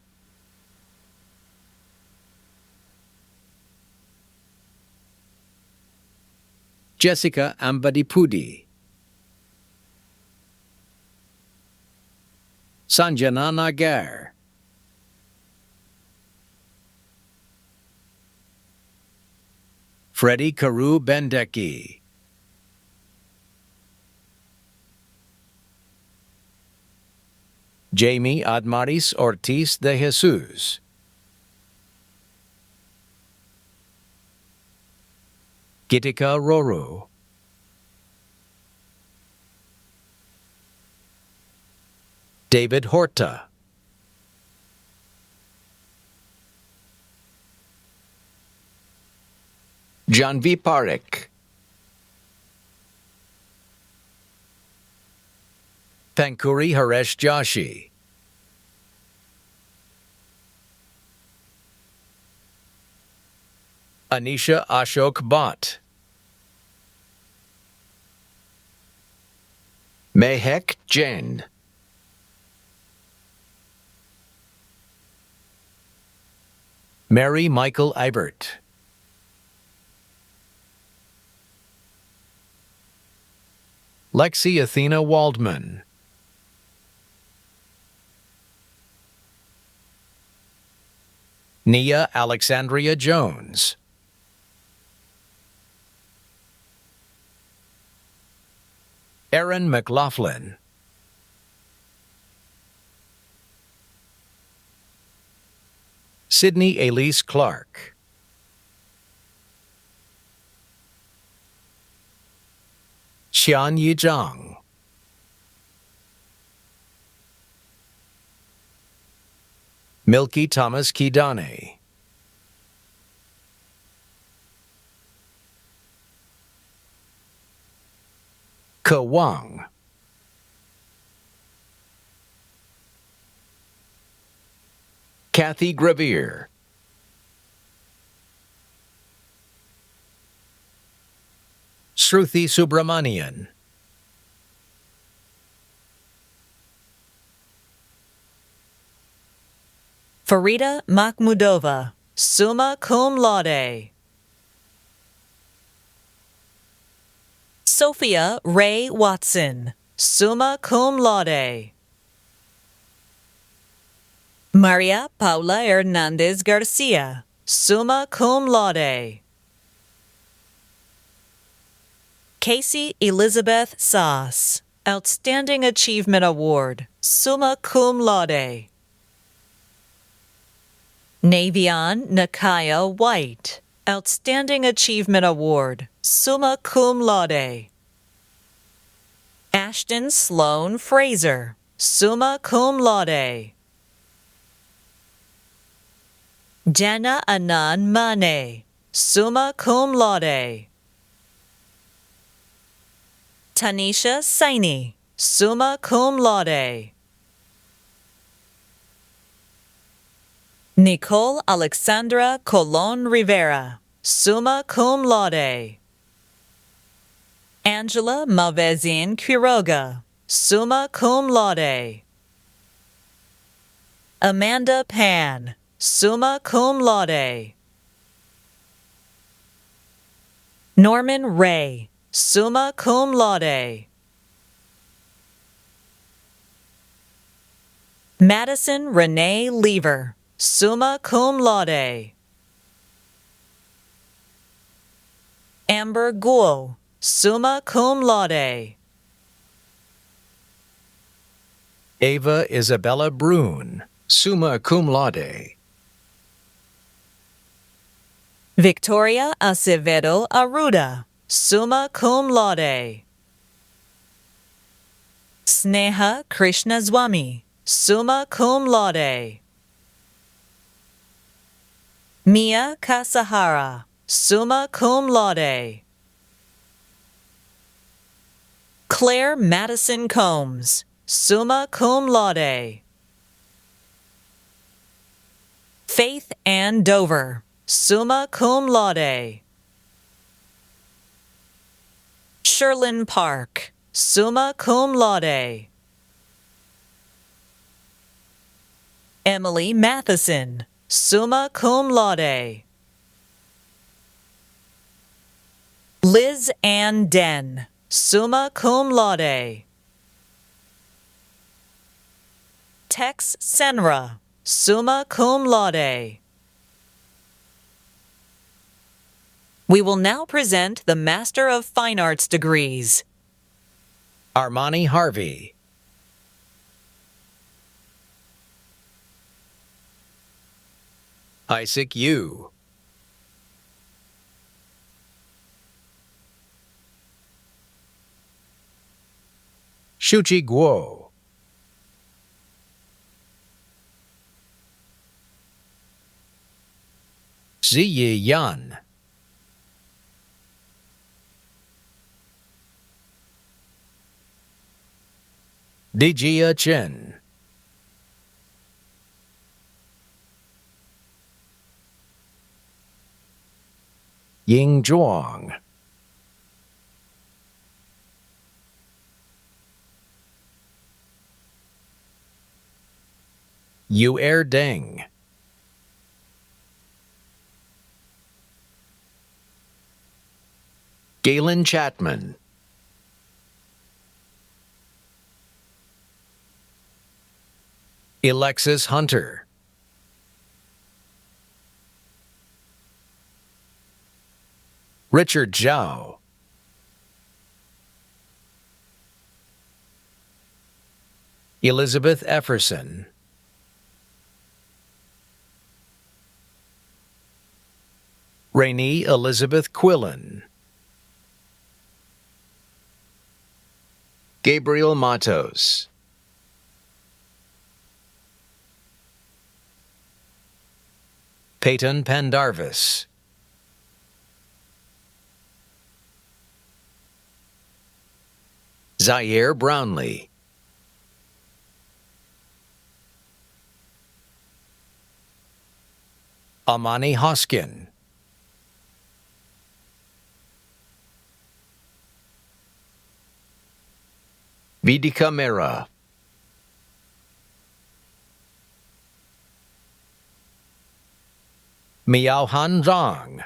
Jessica Ambadipudi. Sanjana Nagar. Freddie Karu Bendeki. Jamie Admaris Ortiz de Jesus. Gitika Roro. David Horta. Janvi Parekh. Pankuri Haresh Joshi. Anisha Ashok Bhatt. Mehek Jain. Mary Michael Eibert. Lexi Athena Waldman. Nia Alexandria Jones. Aaron McLaughlin. Sydney Elise Clark. Xian Yi Zhang. Milky Thomas Kidane. Ke Wang. Kathy Gravier. Shruti Subramanian. Farida Mahmudova, summa cum laude. Sophia Ray Watson, summa cum laude. Maria Paula Hernandez Garcia, summa cum laude. Casey Elizabeth Sass, Outstanding Achievement Award, summa cum laude. Navion Nakaya White, Outstanding Achievement Award, summa cum laude. Ashton Sloan Fraser, summa cum laude. Jana Anan Mane, summa cum laude. Tanisha Saini, summa cum laude. Nicole Alexandra Colon Rivera, summa cum laude. Angela Malvezin Quiroga, summa cum laude. Amanda Pan, summa cum laude. Norman Ray, summa cum laude. Madison Renee Lever, summa cum laude. Amber Guo, summa cum laude. Ava Isabella Brune, summa cum laude. Victoria Acevedo Aruda, summa cum laude. Sneha Krishnaswamy, summa cum laude. Mia Kasahara, summa cum laude. Claire Madison Combs, summa cum laude. Faith Ann Dover, summa cum laude. Sherlyn Park, summa cum laude. Emily Matheson, summa cum laude. Liz Ann Den, summa cum laude. Tex Senra, summa cum laude. We will now present the Master of Fine Arts degrees. Armani Harvey, Isaac Yu, Shuji Guo, Ziyi Yan, Dijia Chen, Ying Zhuang, Yu Er Deng, Galen Chapman, Alexis Hunter, Richard Zhao, Elizabeth Efferson, Rainey Elizabeth Quillen, Gabriel Matos, Peyton Pendarvis, Zaire Brownlee, Amani Hoskin, Vidika Mera, Miao Han Zhang,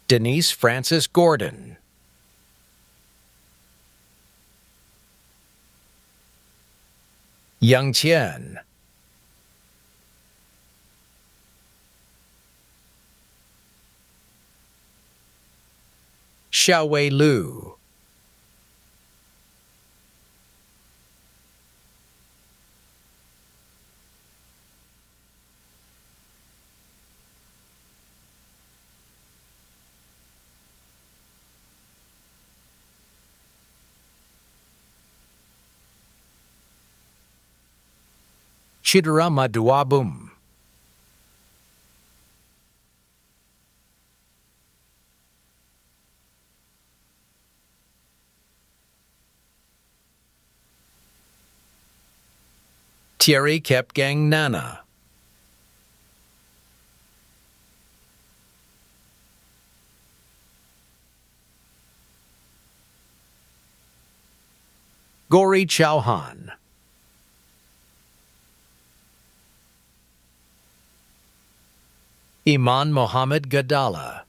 Denise Francis Gordon, Yang Qian, Xiaowei Lu, Chidera Maduabum, Thierry Kepgang Nana, Gori Chauhan, Iman Mohammed Gadala,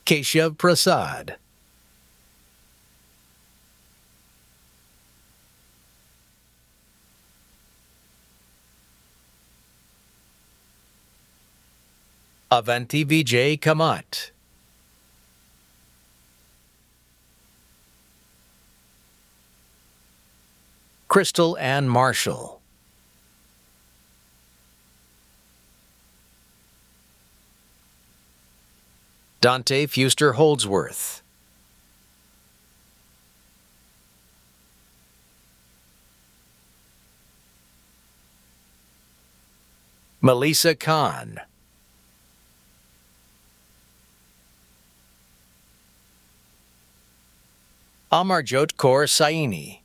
Keshav Prasad, Avanti Vijay Kamat, Crystal Ann Marshall, Dante Fuster Holdsworth, Melissa Kahn, Amarjot Kaur Saini.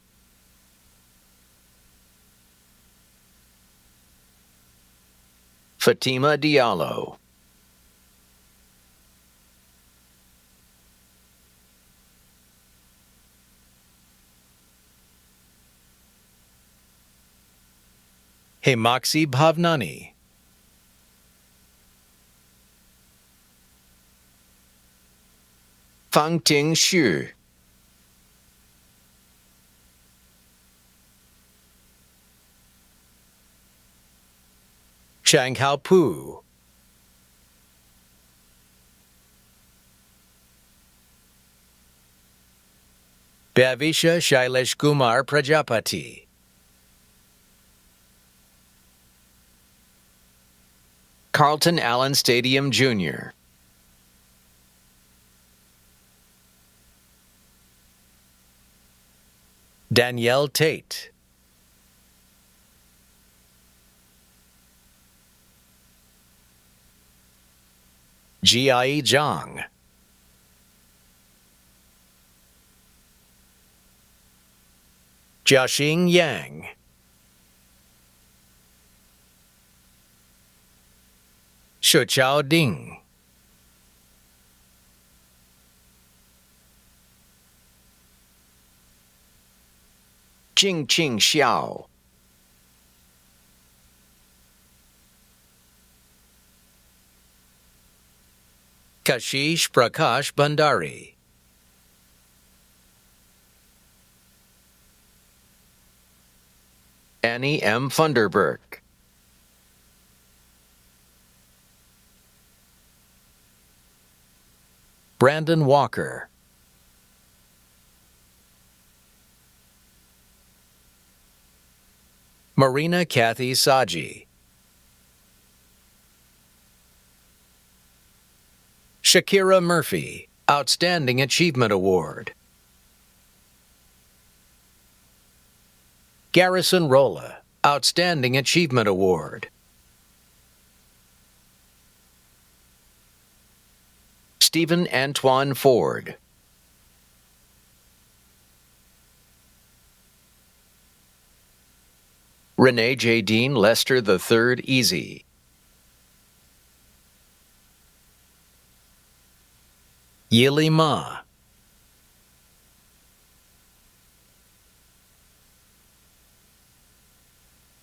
Fatima Diallo. Hemaxi Bhavnani. Fangting Xu. Changhao Pu. Bhavisha Shailesh Kumar Prajapati. Carlton Allen Stadium Jr. Danielle Tate. Jiai Zhang. Jiaxing Yang. Shuqiao Ding. Jingqing Xiao. Kashish Prakash Bandari. Annie M. Funderburk. Brandon Walker. Marina Kathy Saji. Shakira Murphy, Outstanding Achievement Award. Garrison Rolla, Outstanding Achievement Award. Stephen Antoine Ford. Renee J. Dean Lester III Easy. Yili Ma.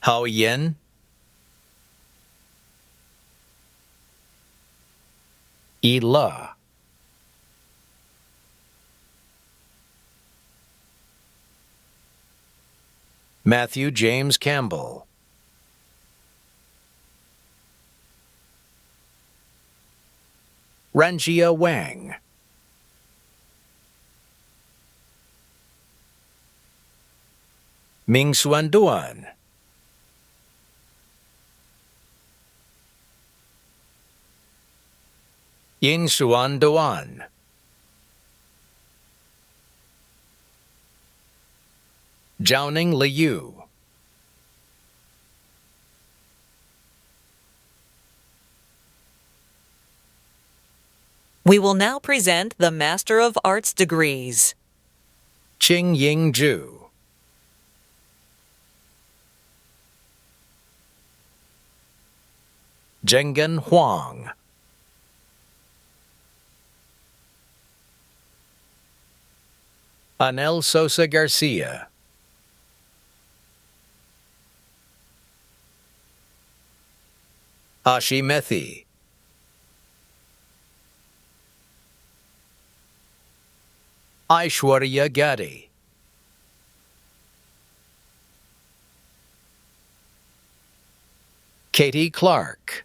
Hao Yen. Yi La. Matthew James Campbell. Ranjia Wang. Ming Xuan Duan. Yin Xuan Duan. Jiaoning Liu. We will now present the Master of Arts degrees. Qing Ying Zhu. Zhengen Huang. Anel Sosa Garcia. Ashi Methi. Aishwarya Gadi. Katie Clark.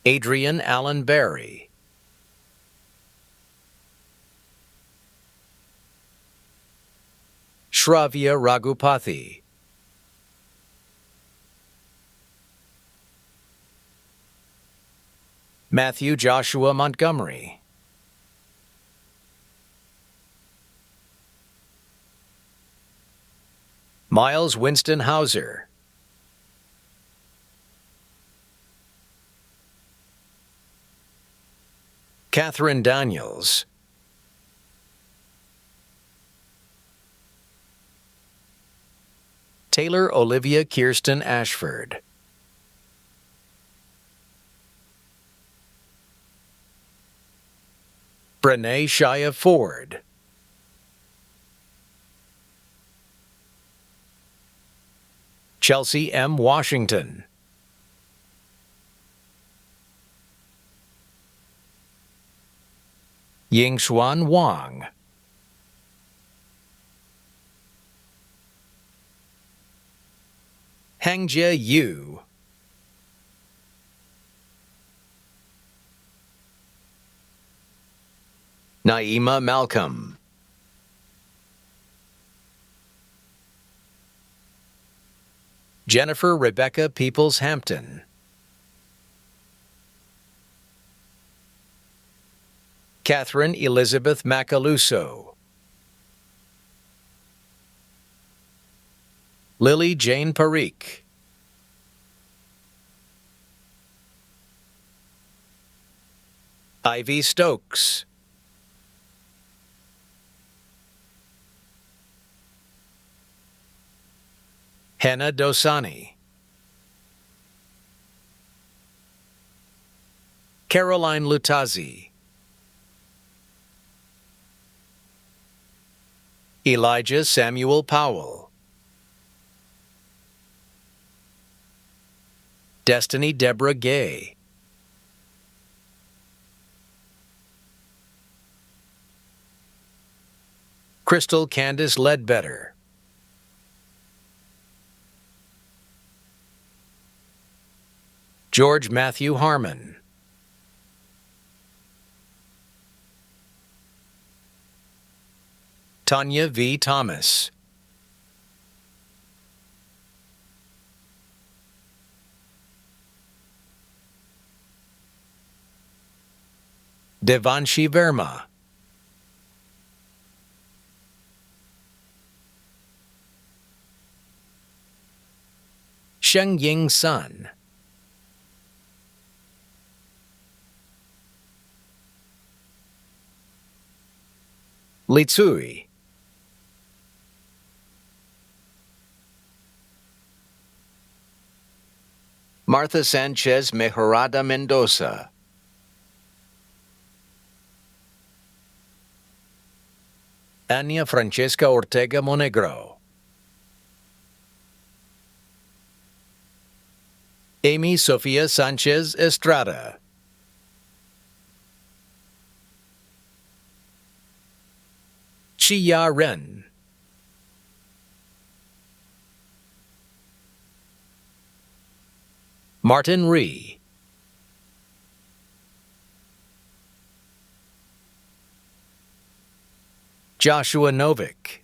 Adrian Allen Berry. Shravya Raghupathy. Matthew Joshua Montgomery. Miles Winston Hauser. Catherine Daniels, Taylor Olivia Kirsten Ashford, Brene Shia Ford, Chelsea M. Washington, Yingxuan Wang, Hangjie Yu, Naima Malcolm, Jennifer Rebecca Peoples-Hampton, Catherine Elizabeth Macaluso, Lily Jane Parikh, Ivy Stokes, Hannah Dosani, Caroline Lutazi, Elijah Samuel Powell, Destiny Deborah Gay, Crystal Candace Ledbetter, George Matthew Harmon, Tanya V. Thomas, Devanshi Verma, Sheng Ying Sun, Li Tsui, Martha Sanchez Mejorada Mendoza, Ania Francesca Ortega Monegro, Amy Sofia Sanchez Estrada, Chia Ren, Martin Ree, Joshua Novick,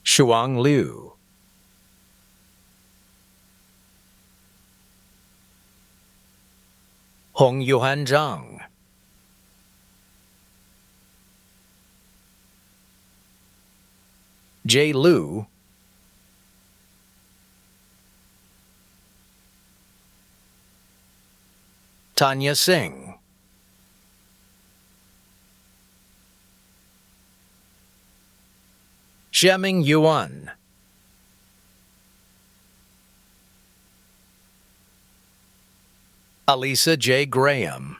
Shuang Liu, Hong Yuhan Zhang, Jay Liu, Tanya Singh, Xiaming Yuan, Alisa J. Graham,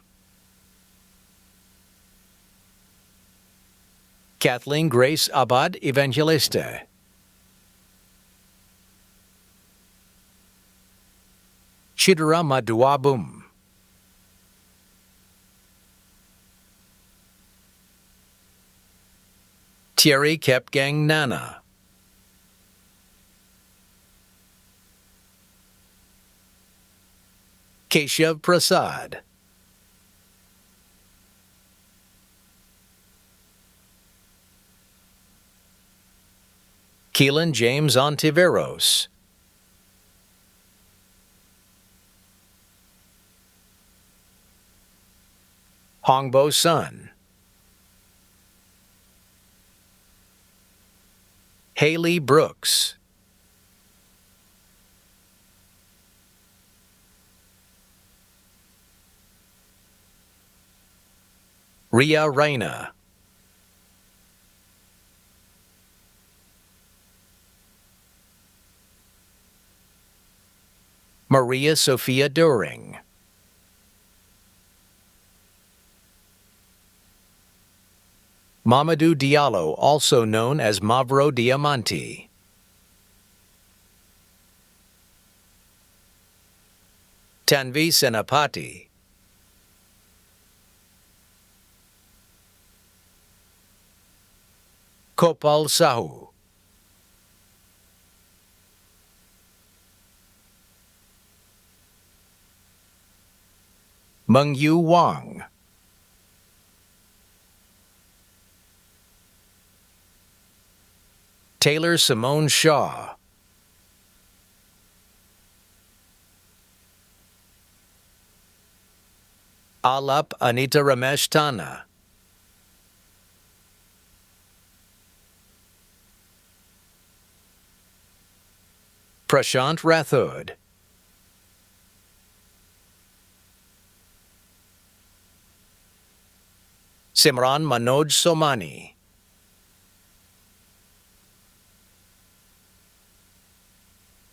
Kathleen Grace Abad Evangelista, Chidera Maduabum, Thierry Kepgang Nana, Keshav Prasad, Keelan James Ontiveros, Hongbo Sun, Haley Brooks, Ria Reina. Maria Sophia During. Mamadou Diallo, also known as Mavro Diamanti. Tanvi Senapati. Kopal Sahu. Mengyu Wang. Taylor Simone Shaw. Alap Anita Ramesh Tana. Prashant Rathod. Simran Manoj Somani.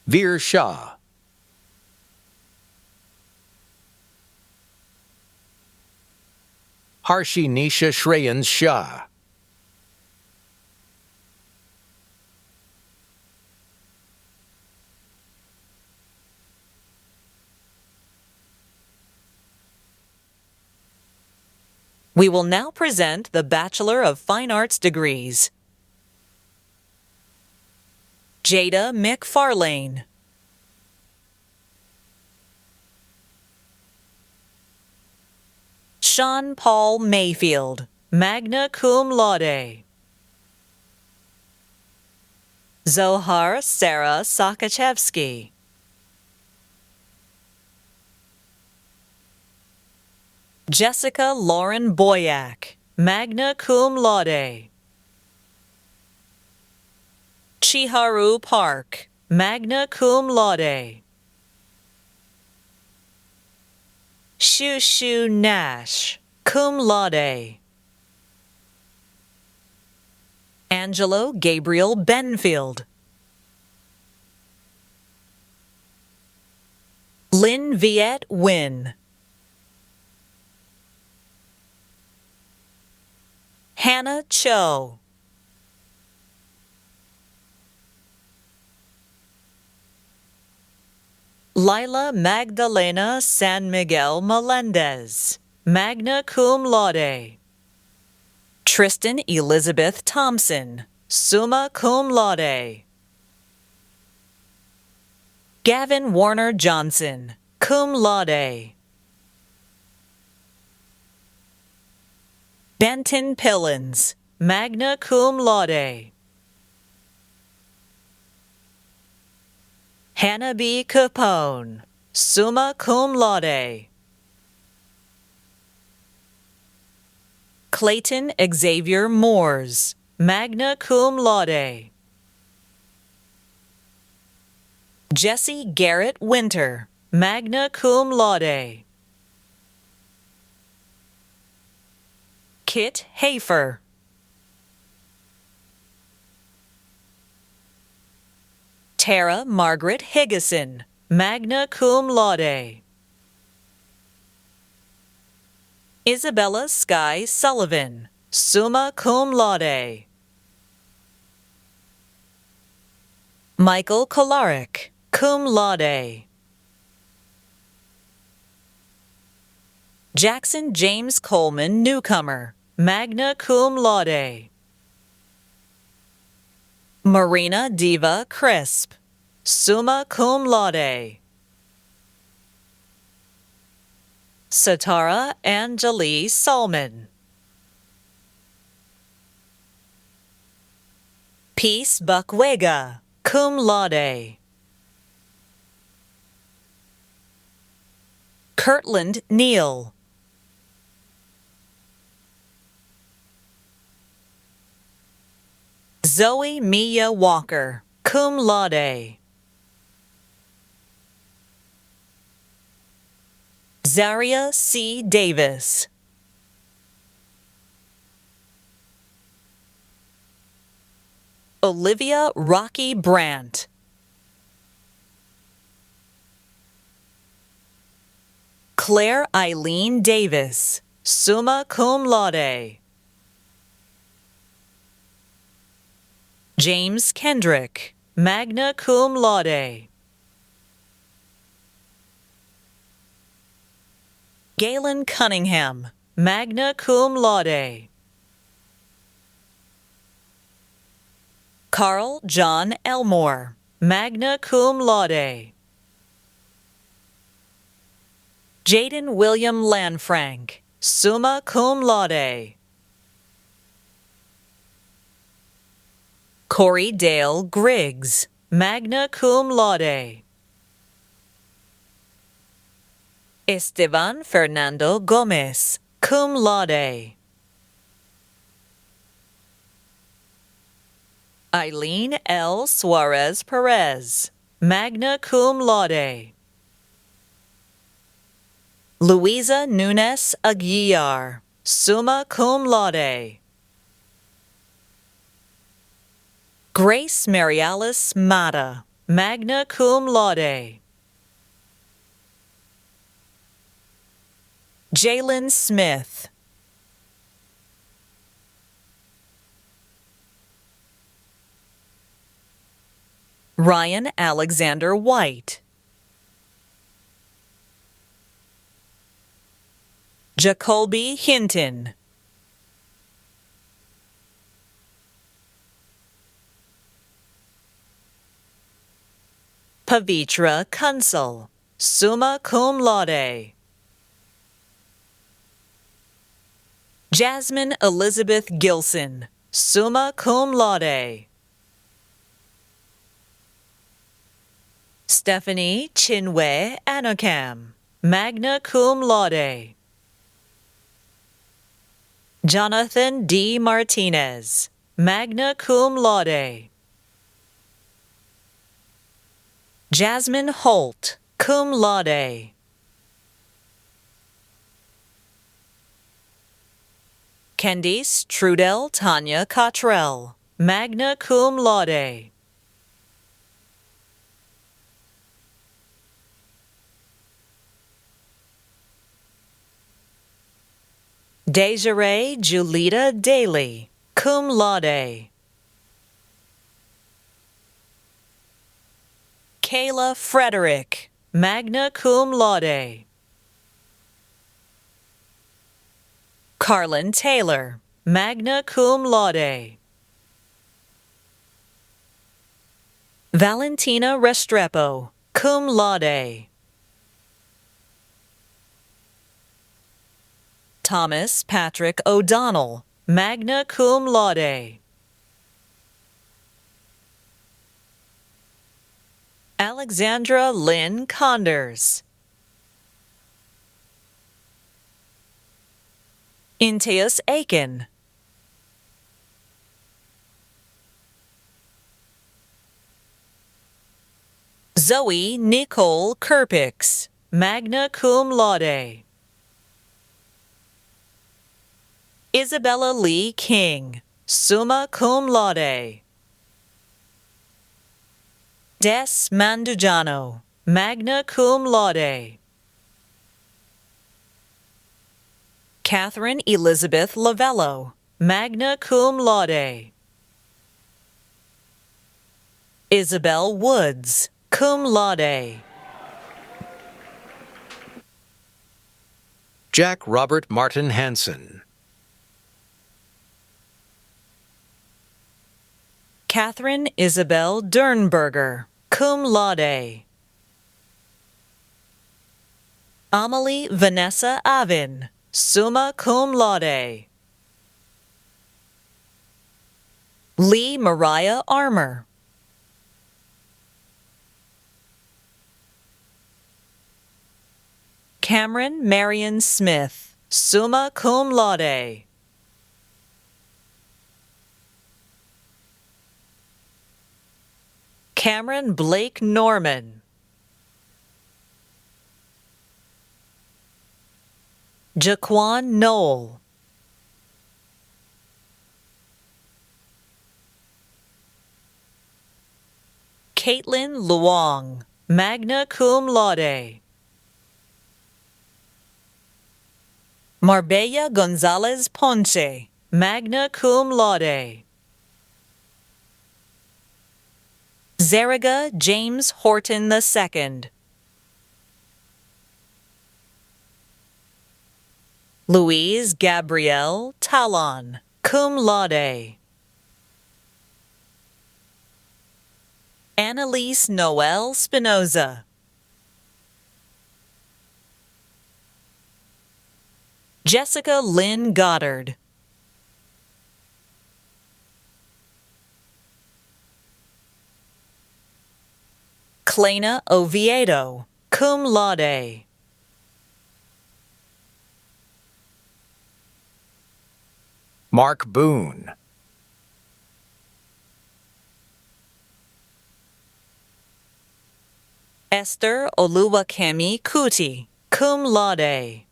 Veer Shah. Harshi Nisha Shreyans Shah. We will now present the Bachelor of Fine Arts degrees. Jada McFarlane. Sean Paul Mayfield, magna cum laude. Zohar Sarah Sakachevsky. Jessica Lauren Boyack, magna cum laude. Chiharu Park, magna cum laude. Shushu Nash, cum laude. Angelo Gabriel Benfield. Lynn Viet Wynn. Hannah Cho. Lila Magdalena San Miguel Melendez, magna cum laude. Tristan Elizabeth Thompson, summa cum laude. Gavin Warner Johnson, cum laude. Benton Pillins, magna cum laude. Hannah B. Capone, summa cum laude. Clayton Xavier Moores, magna cum laude. Jesse Garrett Winter, magna cum laude. Kit Hafer. Tara Margaret Higgison, magna cum laude. Isabella Sky Sullivan, summa cum laude. Michael Kolarik, cum laude. Jackson James Coleman, newcomer, magna cum laude. Marina Diva Crisp, summa cum laude. Satara Anjali Salman. Peace Buckwega, cum laude. Kirtland Neal. Zoe Mia Walker, cum laude. Zaria C. Davis. Olivia Rocky Brandt. Claire Eileen Davis, summa cum laude. James Kendrick, magna cum laude. Galen Cunningham, magna cum laude. Carl John Elmore, magna cum laude. Jaden William Lanfranc, summa cum laude. Corey Dale Griggs, magna cum laude. Esteban Fernando Gomez, cum laude. Eileen L. Suarez Perez, magna cum laude. Luisa Nunes Aguilar, summa cum laude. Grace Marialis Mata, magna cum laude. Jalen Smith. Ryan Alexander White. Jacoby Hinton. Pavitra Kunsel, summa cum laude. Jasmine Elizabeth Gilson, summa cum laude. Stephanie Chinwe Anokam, magna cum laude. Jonathan D. Martinez, magna cum laude. Jasmine Holt, cum laude. Candice Trudell Tanya Cottrell, magna cum laude. Desiree Julita Daly, cum laude. Kayla Frederick, magna cum laude. Carlin Taylor, magna cum laude. Valentina Restrepo, cum laude. Thomas Patrick O'Donnell, magna cum laude. Alexandra Lynn Conders. Inteus Aiken. Zoe Nicole Kerpix, magna cum laude. Isabella Lee King, summa cum laude. Des Mandujano, magna cum laude. Catherine Elizabeth Lavello, magna cum laude. Isabel Woods, cum laude. Jack Robert Martin Hansen. Catherine Isabel Dernberger, cum laude. Amelie Vanessa Avin, summa cum laude. Lee Mariah Armour. Cameron Marion Smith, summa cum laude. Cameron Blake Norman. Jaquan Knoll. Caitlin Luong, magna cum laude. Marbella Gonzalez Ponce, magna cum laude. Zariga James Horton II. Louise Gabrielle Talon, cum laude. Annalise Noel Spinoza. Jessica Lynn Goddard. Clena Oviedo, cum laude. Mark Boone. Esther Oluwakemi Kuti, cum laude.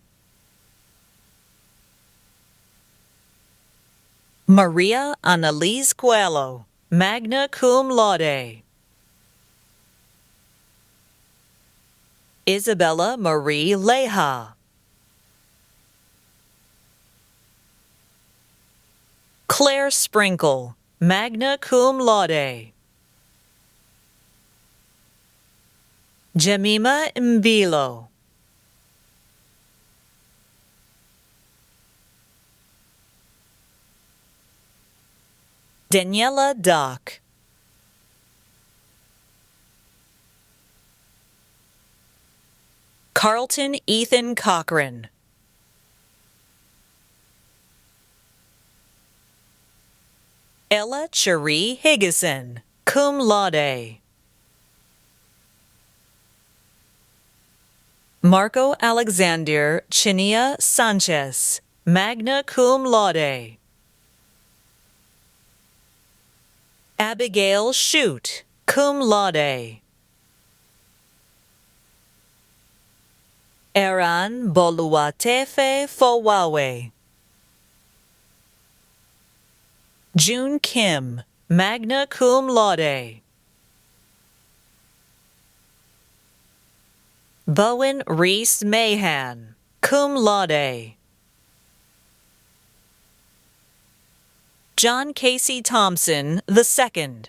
Maria Annalise Coelho, magna cum laude. Isabella Marie Leja. Claire Sprinkle, magna cum laude. Jemima Mbilo. Daniela Dock. Carlton Ethan Cochran. Ella Cherie Higgison, cum laude. Marco Alexander Chinia Sanchez, magna cum laude. Abigail Shute, cum laude. Eran Boluatefe Fowawe. June Kim, magna cum laude. Bowen Reese Mahan, cum laude. John Casey Thompson II.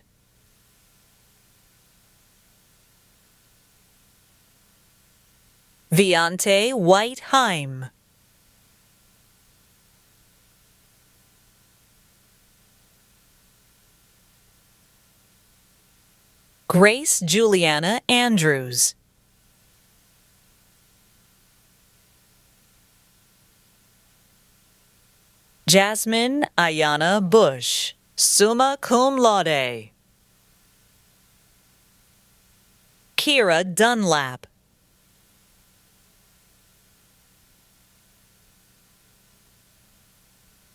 Viante White Heim. Grace Juliana Andrews. Jasmine Ayana Bush, summa cum laude. Kira Dunlap.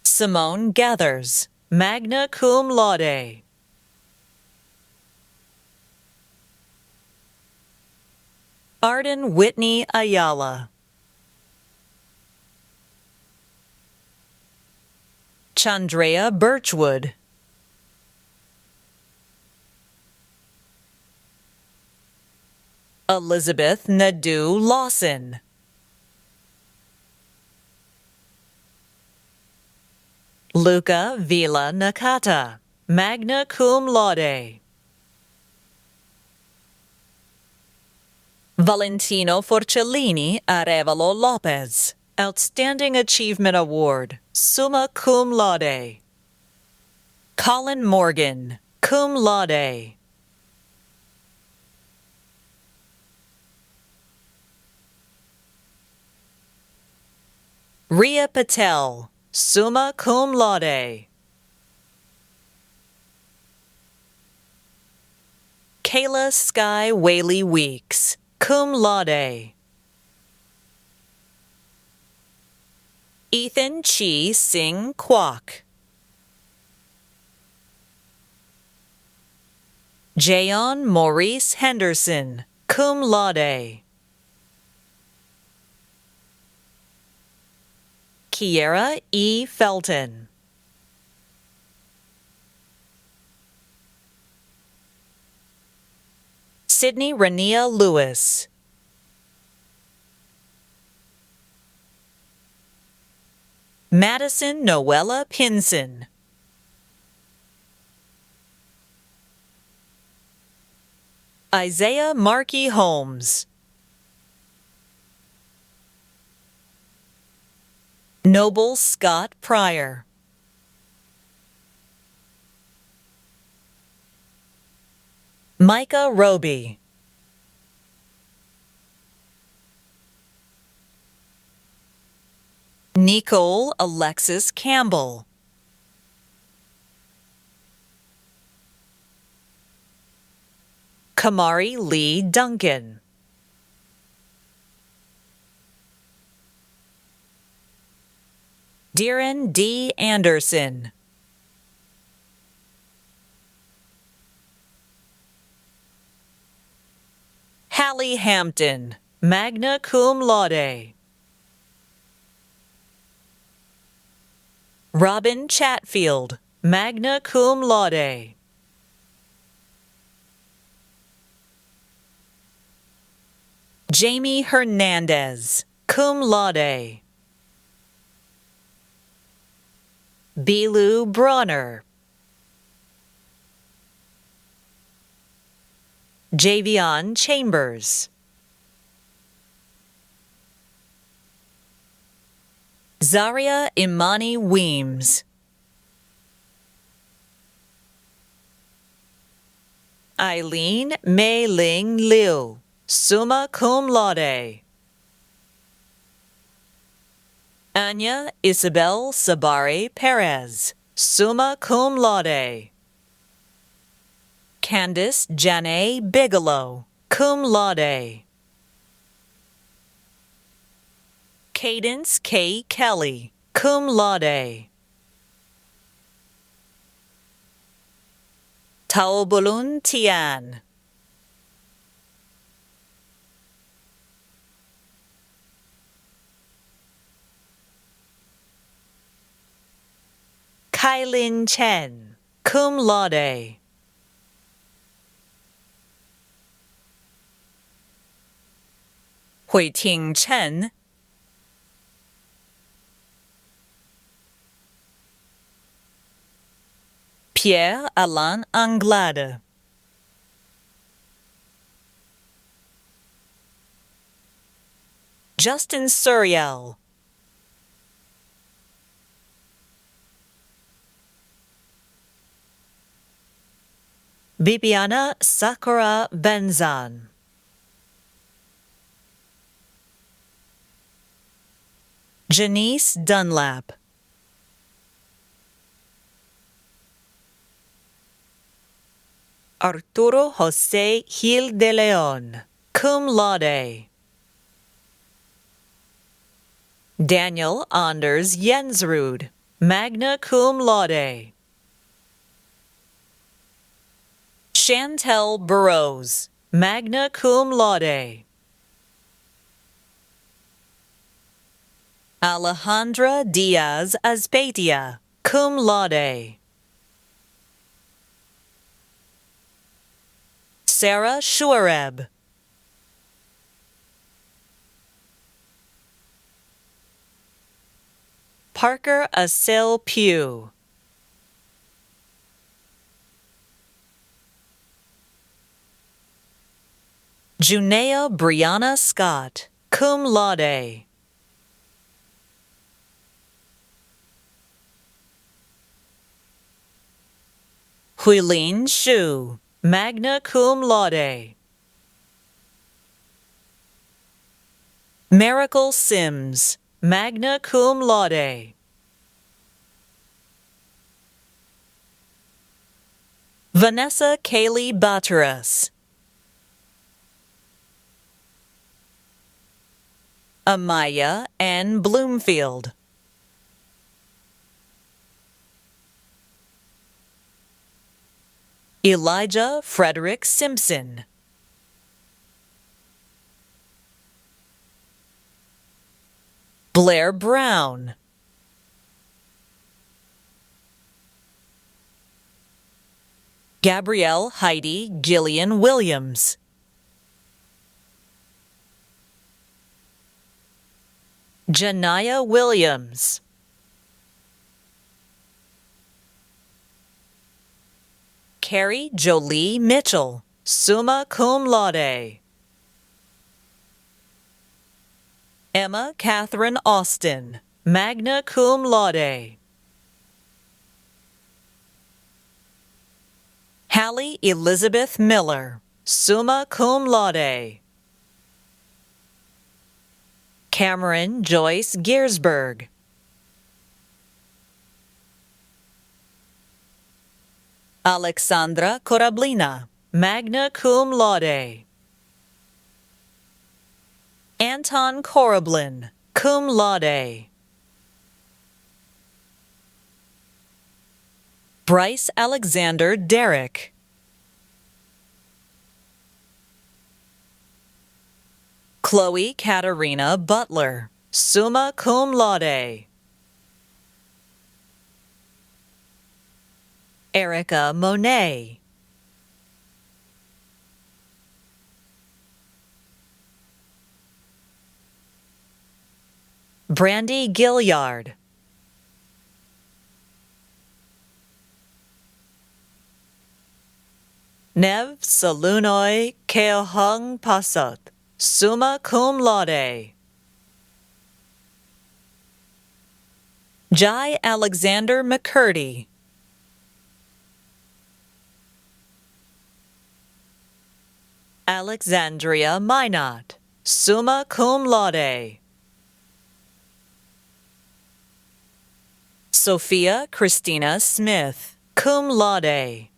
Simone Gathers, magna cum laude. Arden Whitney Ayala. Chandrea Birchwood. Elizabeth Nadu Lawson. Luca Villa Nakata, magna cum laude. Valentino Forcellini Arevalo Lopez, Outstanding Achievement Award, summa cum laude. Colin Morgan, cum laude. Ria Patel, summa cum laude. Kayla Sky Whaley Weeks, cum laude. Ethan Chi Sing Kwok. Jayon Maurice Henderson, cum laude. Kiera E. Felton. Sydney Renia Lewis. Madison Noella Pinson. Isaiah Markey Holmes. Noble Scott Pryor. Micah Roby. Nicole Alexis Campbell. Kamari Lee Duncan. Darren D. Anderson. Hallie Hampton, magna cum laude. Robin Chatfield, magna cum laude. Jamie Hernandez, cum laude. Belu Bronner. Javion Chambers. Zaria Imani Weems. Eileen Mei Ling Liu, summa cum laude. Anya Isabel Sabari Perez, summa cum laude. Candice Janae Bigelow, cum laude. Cadence K. Kelly, cum laude. Taobulun Tian. Kailin Chen, cum laude. Huiting Chen. Pierre Alain Anglade. Justin Suriel. Bibiana Sakura Benzan. Janice Dunlap. Arturo Jose Gil de Leon, cum laude. Daniel Anders Jensrud, magna cum laude. Chantel Burrows, magna cum laude. Alejandra Diaz Azpeitia, cum laude. Sarah Shuareb. Parker Asil Pugh. Junea Brianna Scott, cum laude. Huilin Shu, magna cum laude. Miracle Sims, magna cum laude. Vanessa Kaylee Batteras. Amaya N. Bloomfield. Elijah Frederick Simpson. Blair Brown. Gabrielle Heidi Gillian Williams. Janiyah Williams. Carrie Jolie Mitchell, summa cum laude. Emma Catherine Austin, magna cum laude. Hallie Elizabeth Miller, summa cum laude. Cameron Joyce Giersberg. Alexandra Korablina, magna cum laude. Anton Korablin, cum laude. Bryce Alexander Derrick. Chloe Katarina Butler, summa cum laude. Erica Monet. Brandy Gilliard. Nev Salunoi Keohung Pasot, summa cum laude. Jai Alexander McCurdy. Alexandria Minot, summa cum laude. Sophia Christina Smith, cum laude.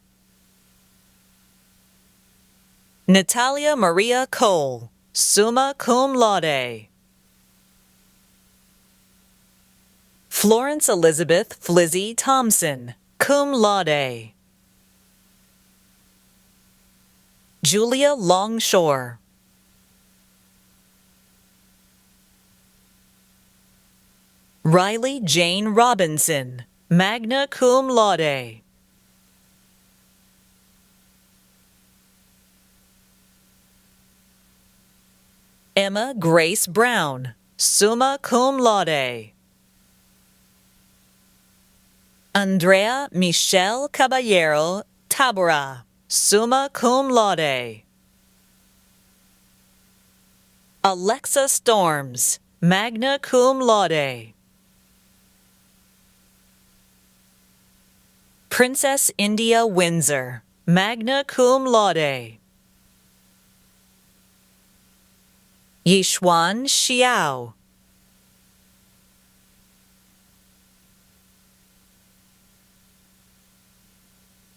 Natalia Maria Cole, summa cum laude. Florence Elizabeth Flizzy Thompson, cum laude. Julia Longshore. Riley Jane Robinson, magna cum laude. Emma Grace Brown, summa cum laude. Andrea Michelle Caballero Tabora, summa cum laude. Alexa Storms, magna cum laude. Princess India Windsor, magna cum laude. Yishuan Xiao.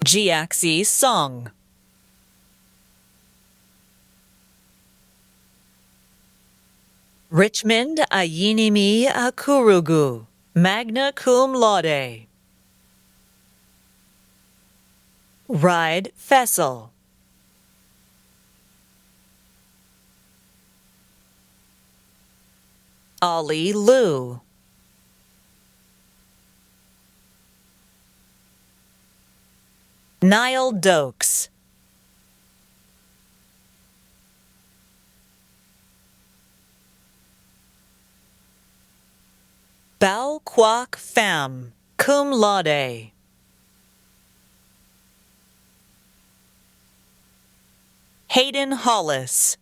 Jiaxi Song. Richmond Ayinimi Akurugu, magna cum laude. Ride Fessel. Ollie Liu. Niall Dokes. Bao Quoc Pham, cum laude. Hayden Hollis.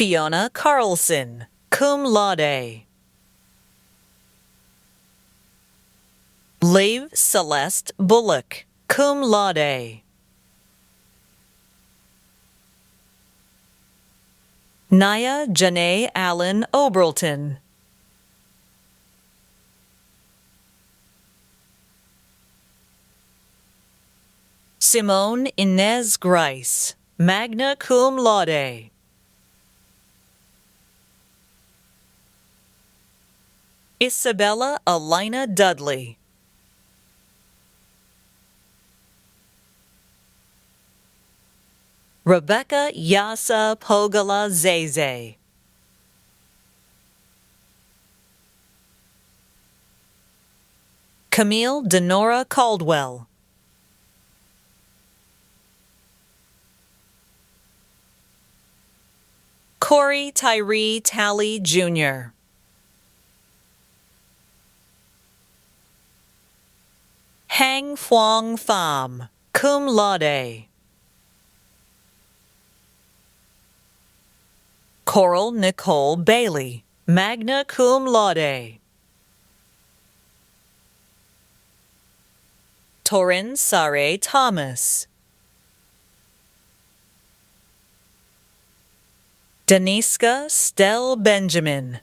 Fiona Carlson, cum laude. Liv Celeste Bullock, cum laude. Naya Janae Allen Oberlton. Simone Inez Grice, magna cum laude. Isabella Alina Dudley. Rebecca Yasa Pogala Zeze. Camille Denora Caldwell. Corey Tyree Talley, Jr. Hang Phuong Pham, cum laude. Coral Nicole Bailey, magna cum laude. Torin Sare Thomas. Deniska Stell Benjamin.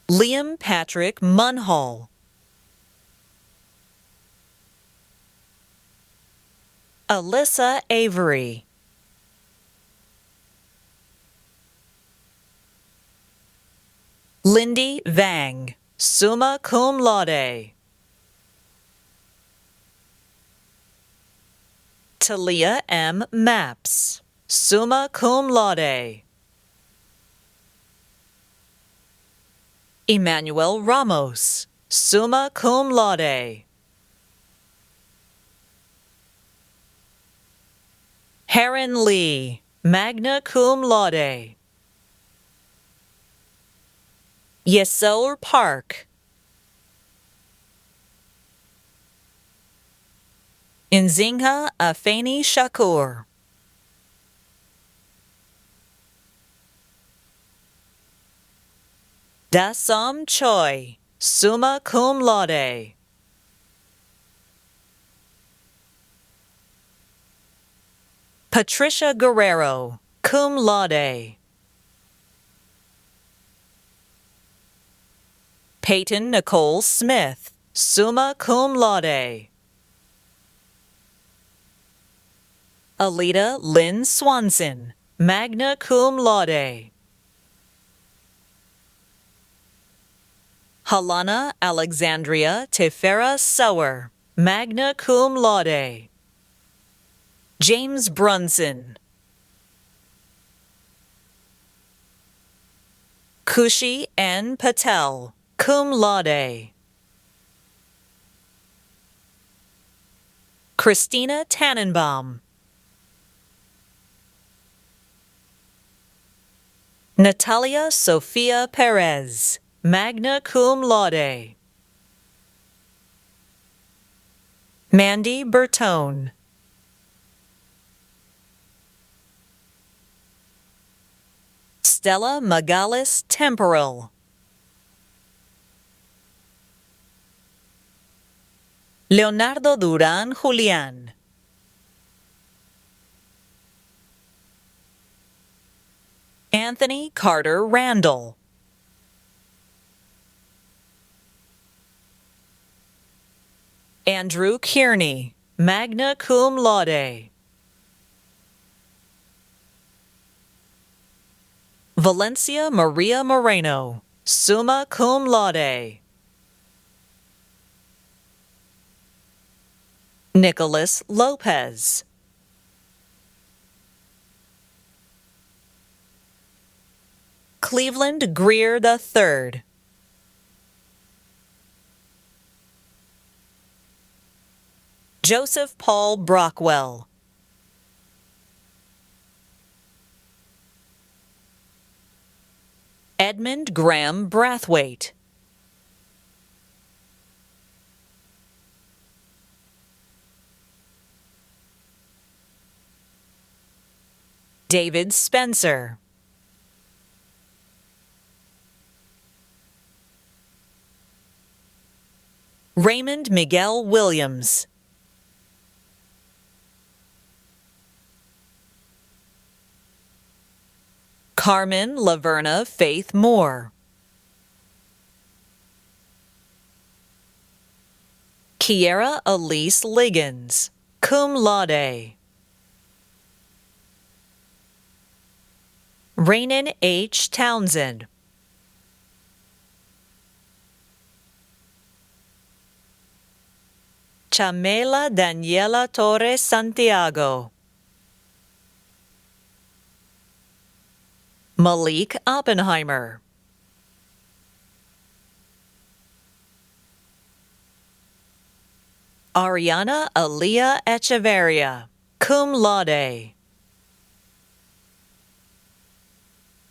Liam Patrick Munhall. Alyssa Avery. Lindy Vang, summa cum laude. Talia M. Maps, summa cum laude. Emmanuel Ramos, summa cum laude. Heron Lee, magna cum laude. Yesel Park. Nzinga Afeni Shakur. Dasam Choi, summa cum laude. Patricia Guerrero, cum laude. Peyton Nicole Smith, summa cum laude. Alita Lynn Swanson, magna cum laude. Halana Alexandria Tefera Sauer, magna cum laude. James Brunson. Kushi N. Patel, cum laude. Christina Tannenbaum. Natalia Sofia Perez, magna cum laude. Mandy Bertone. Stella Magalis Temporal. Leonardo Duran Julian. Anthony Carter Randall. Andrew Kearney, magna cum laude. Valencia Maria Moreno, summa cum laude. Nicholas Lopez. Cleveland Greer III. Joseph Paul Brockwell. Edmund Graham Brathwaite. David Spencer. Raymond Miguel Williams. Carmen Laverna Faith Moore. Kiera Elise Liggins, cum laude. Rainan H. Townsend. Chamela Daniela Torres Santiago. Malik Oppenheimer. Ariana Aaliyah Echeverria, cum laude.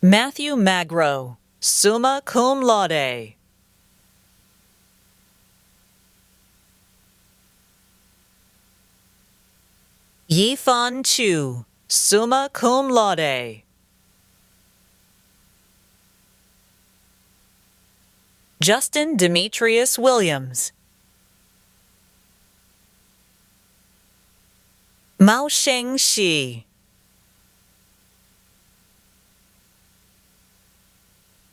Matthew Magro, summa cum laude. Yifan Chu, summa cum laude. Justin Demetrius Williams. Mao Sheng Shi.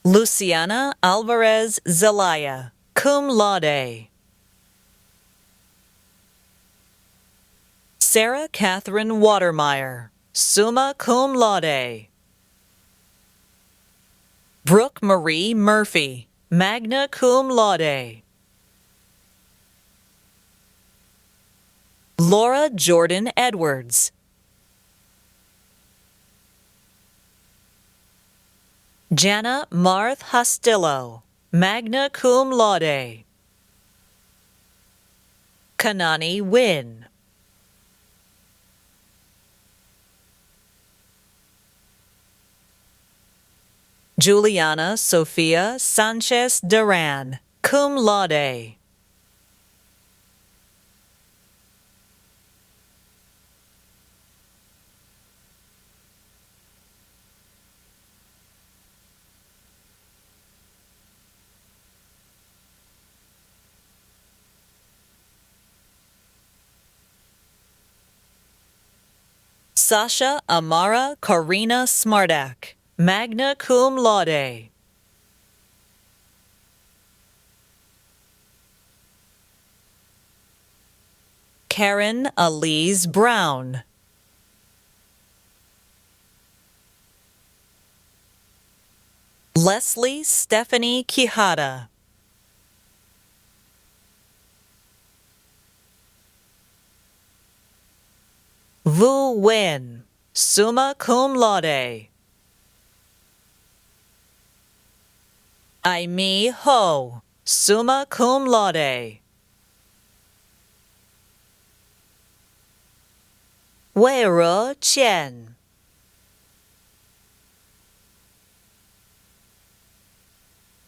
Luciana Alvarez Zelaya, cum laude. Sarah Catherine Watermeyer, summa cum laude. Brooke Marie Murphy, magna cum laude. Laura Jordan Edwards. Jana Marth Hostillo, magna cum laude. Kanani Wynn. Juliana Sofia Sanchez Duran, cum laude. Sasha Amara Corina Smartak, magna cum laude. Karen Elise Brown. Leslie Stephanie Quijada. Vu Wen, summa cum laude. Aimee Ho, summa cum laude. Wei-Ru Chen.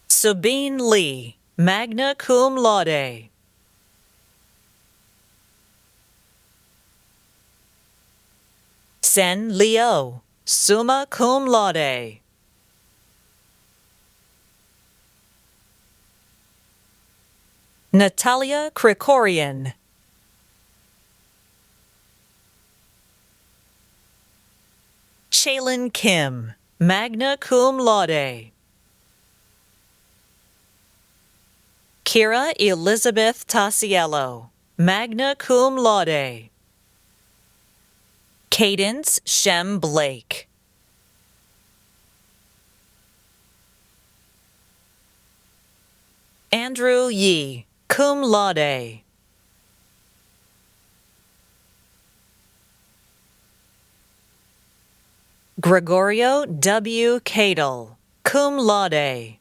Sabine Lee, magna cum laude. Sen Liu, summa cum laude. Natalia Krikorian. Shaylin Kim, magna cum laude. Kira Elizabeth Tasiello, magna cum laude. Cadence Shem Blake. Andrew Yee, cum laude. Gregorio W. Cadle, cum laude.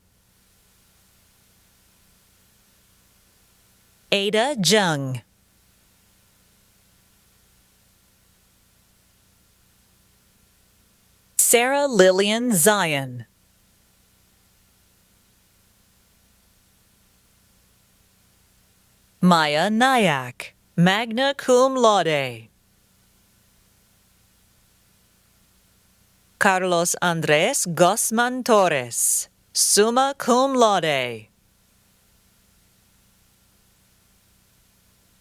Ada Jung. Sarah Lillian Zion. Maya Nyack, magna cum laude. Carlos Andres Guzman Torres, summa cum laude.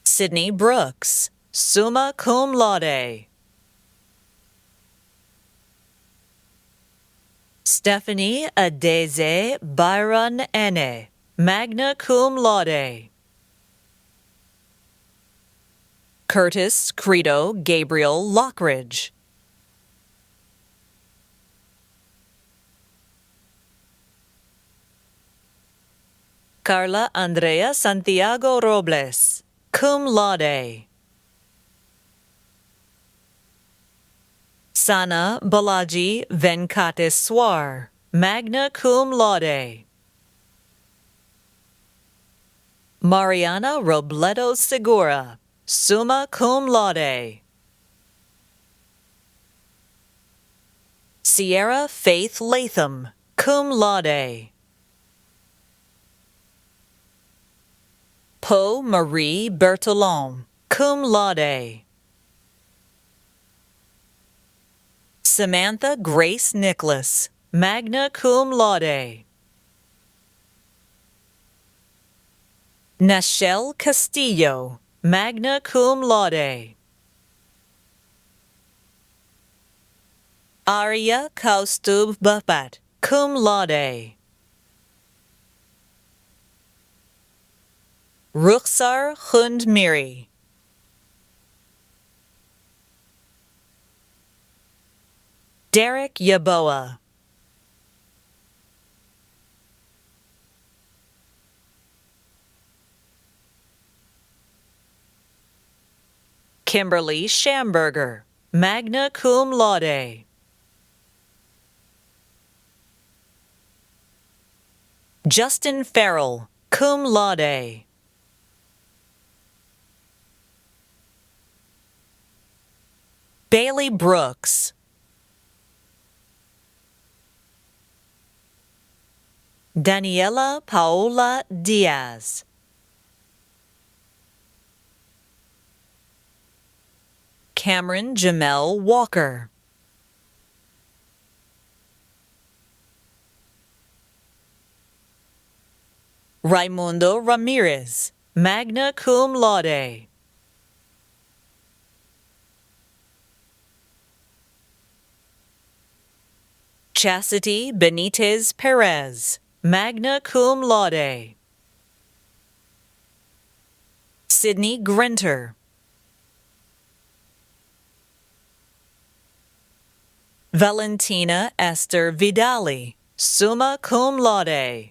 Sydney Brooks, summa cum laude. Stephanie Adeze Byron Ene, magna cum laude. Curtis Credo Gabriel Lockridge. Carla Andrea Santiago Robles, cum laude. Sana Balaji Venkateswar, magna cum laude. Mariana Robledo Segura, summa cum laude. Sierra Faith Latham, cum laude. Poe Marie Bertolon, cum laude. Samantha Grace Nicholas, magna cum laude. Nachelle Castillo, magna cum laude. Arya Kaustub Bapat, cum laude. Ruxar Hund Miri. Derek Yaboa. Kimberly Schamberger, magna cum laude. Justin Farrell, cum laude. Bailey Brooks. Daniela Paula Diaz. Cameron Jamel Walker. Raimundo Ramirez, magna cum laude. Chastity Benitez Perez, magna cum laude. Sydney Grinter. Valentina Esther Vidali, summa cum laude.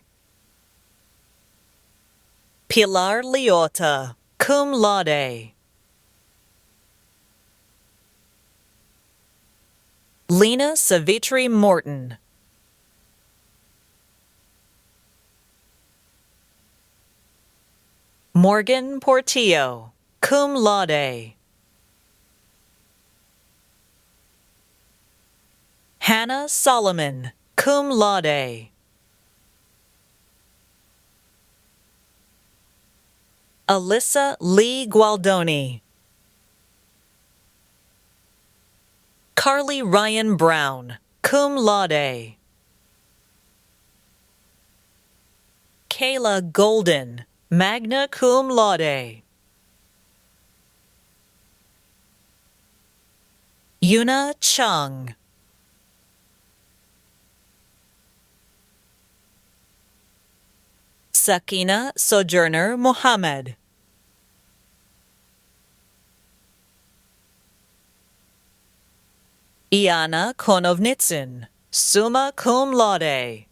Pilar Liotta, cum laude. Lena Savitri Morton. Morgan Portillo, cum laude. Hannah Solomon, cum laude. Alyssa Lee Gualdoni. Carly Ryan Brown, cum laude. Kayla Golden, magna cum laude. Yuna Chung. Sakina Sojourner Mohammed. Iana Konovnitsin, summa cum laude.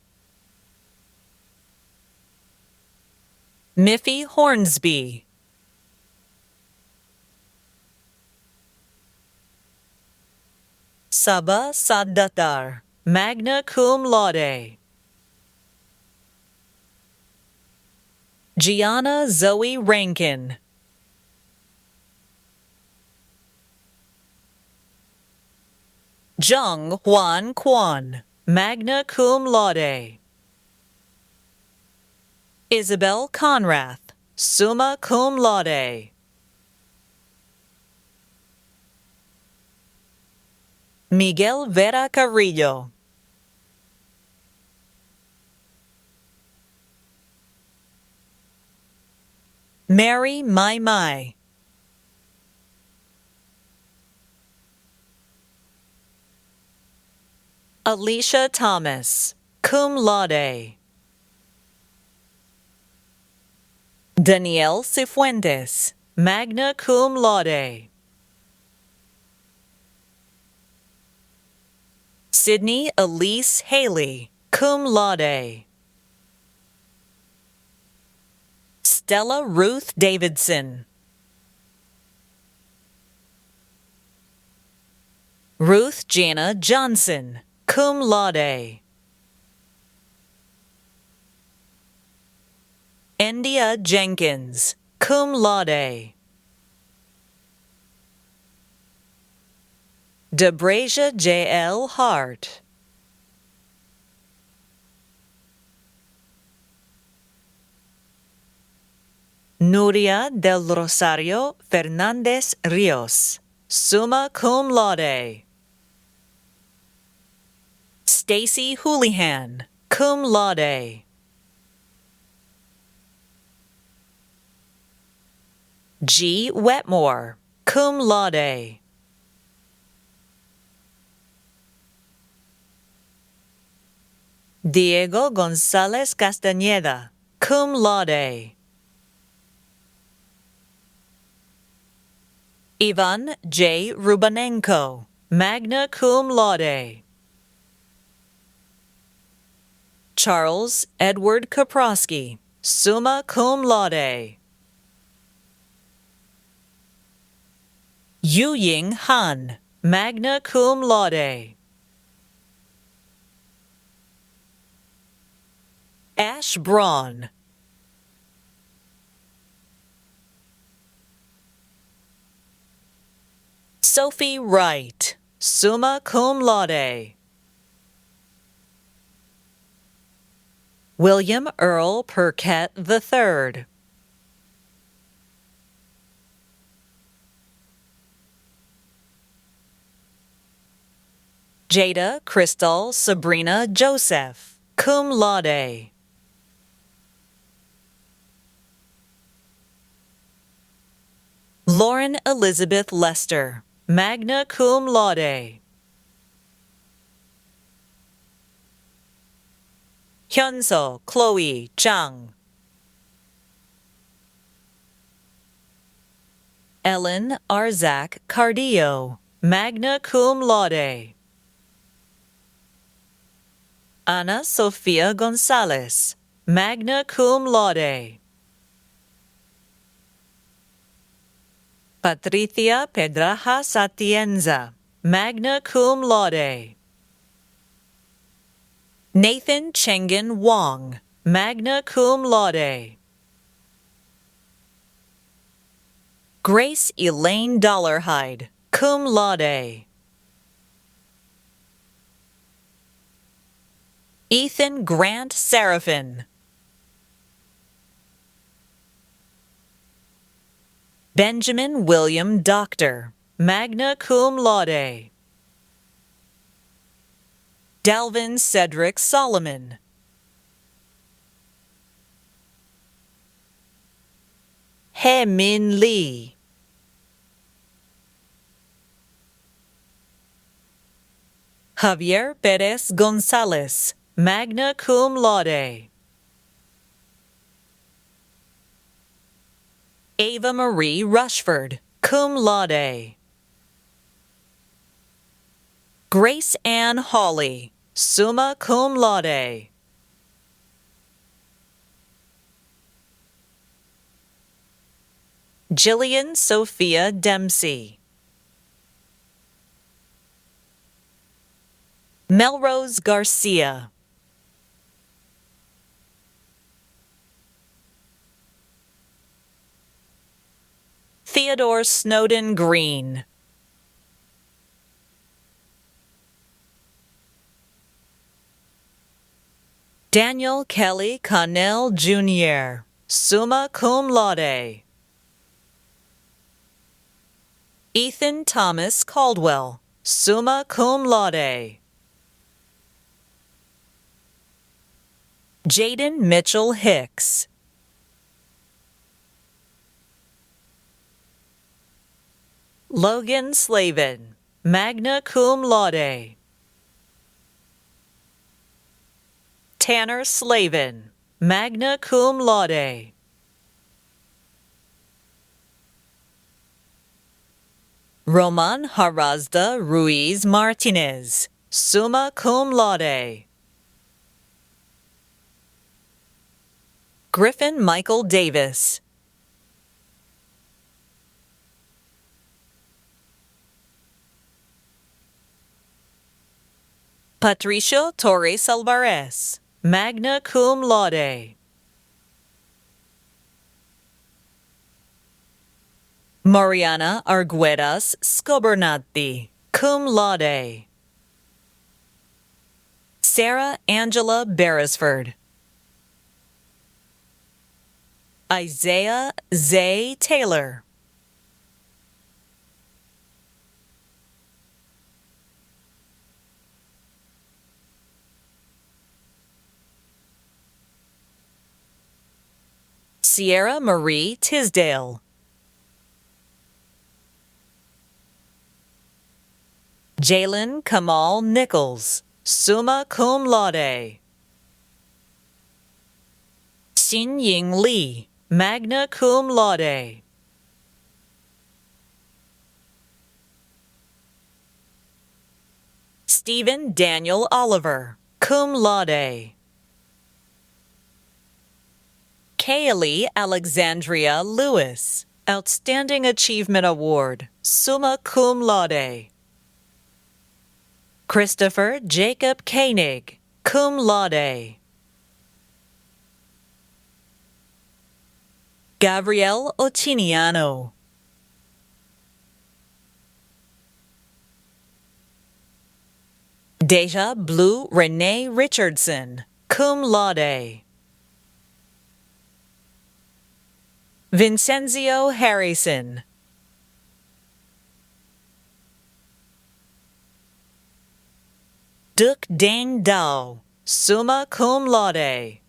Miffy Hornsby. Saba Saddatar, magna cum laude. Gianna Zoe Rankin. Zheng Huan Quan, magna cum laude. Isabel Conrath, summa cum laude. Miguel Vera Carrillo. Mary Mai Mai. Alicia Thomas, cum laude. Danielle Cifuentes, magna cum laude. Sydney Elise Haley, cum laude. Stella Ruth Davidson. Ruth Jana Johnson, cum laude. India Jenkins, cum laude. Debrasia J.L. Hart. Nuria del Rosario Fernandez Rios, summa cum laude. Stacy Houlihan, cum laude. G. Wetmore, cum laude. Diego González Castañeda, cum laude. Ivan J. Rubanenko, magna cum laude. Charles Edward Kaprosky, summa cum laude. Yu Ying Han, magna cum laude. Ash Braun. Sophie Wright, summa cum laude. William Earl Perquette III. Jada Crystal Sabrina Joseph, cum laude. Lauren Elizabeth Lester, magna cum laude. Hyunso Chloe Zhang. Ellen Arzak Cardio, magna cum laude. Ana Sofia Gonzalez, magna cum laude. Patricia Pedraja Satienza, magna cum laude. Nathan Chengen Wong, magna cum laude. Grace Elaine Dollarhide, cum laude. Ethan Grant Seraphin. Benjamin William Doctor, magna cum laude. Dalvin Cedric Solomon. He Min Lee. Javier Perez Gonzalez, magna cum laude. Ava Marie Rushford, cum laude. Grace Ann Hawley, summa cum laude. Jillian Sophia Dempsey. Melrose Garcia. Theodore Snowden Green. Daniel Kelly Connell Jr., summa cum laude. Ethan Thomas Caldwell, summa cum laude. Jaden Mitchell Hicks. Logan Slavin, magna cum laude. Tanner Slavin, magna cum laude. Roman Harazda Ruiz Martinez, summa cum laude. Griffin Michael Davis. Patricio Torres Alvarez, magna cum laude. Mariana Arguedas Scobernati, cum laude. Sarah Angela Beresford. Isaiah Zay Taylor. Sierra Marie Tisdale. Jalen Kamal Nichols, summa cum laude. Xin Ying Li, magna cum laude. Stephen Daniel Oliver, cum laude. Kaylee Alexandria Lewis, Outstanding Achievement Award, summa cum laude. Christopher Jacob Koenig, cum laude. Gabrielle Otiniano. Deja Blue Renee Richardson, cum laude. Vincenzio Harrison. Duc Dang Dao, summa cum laude.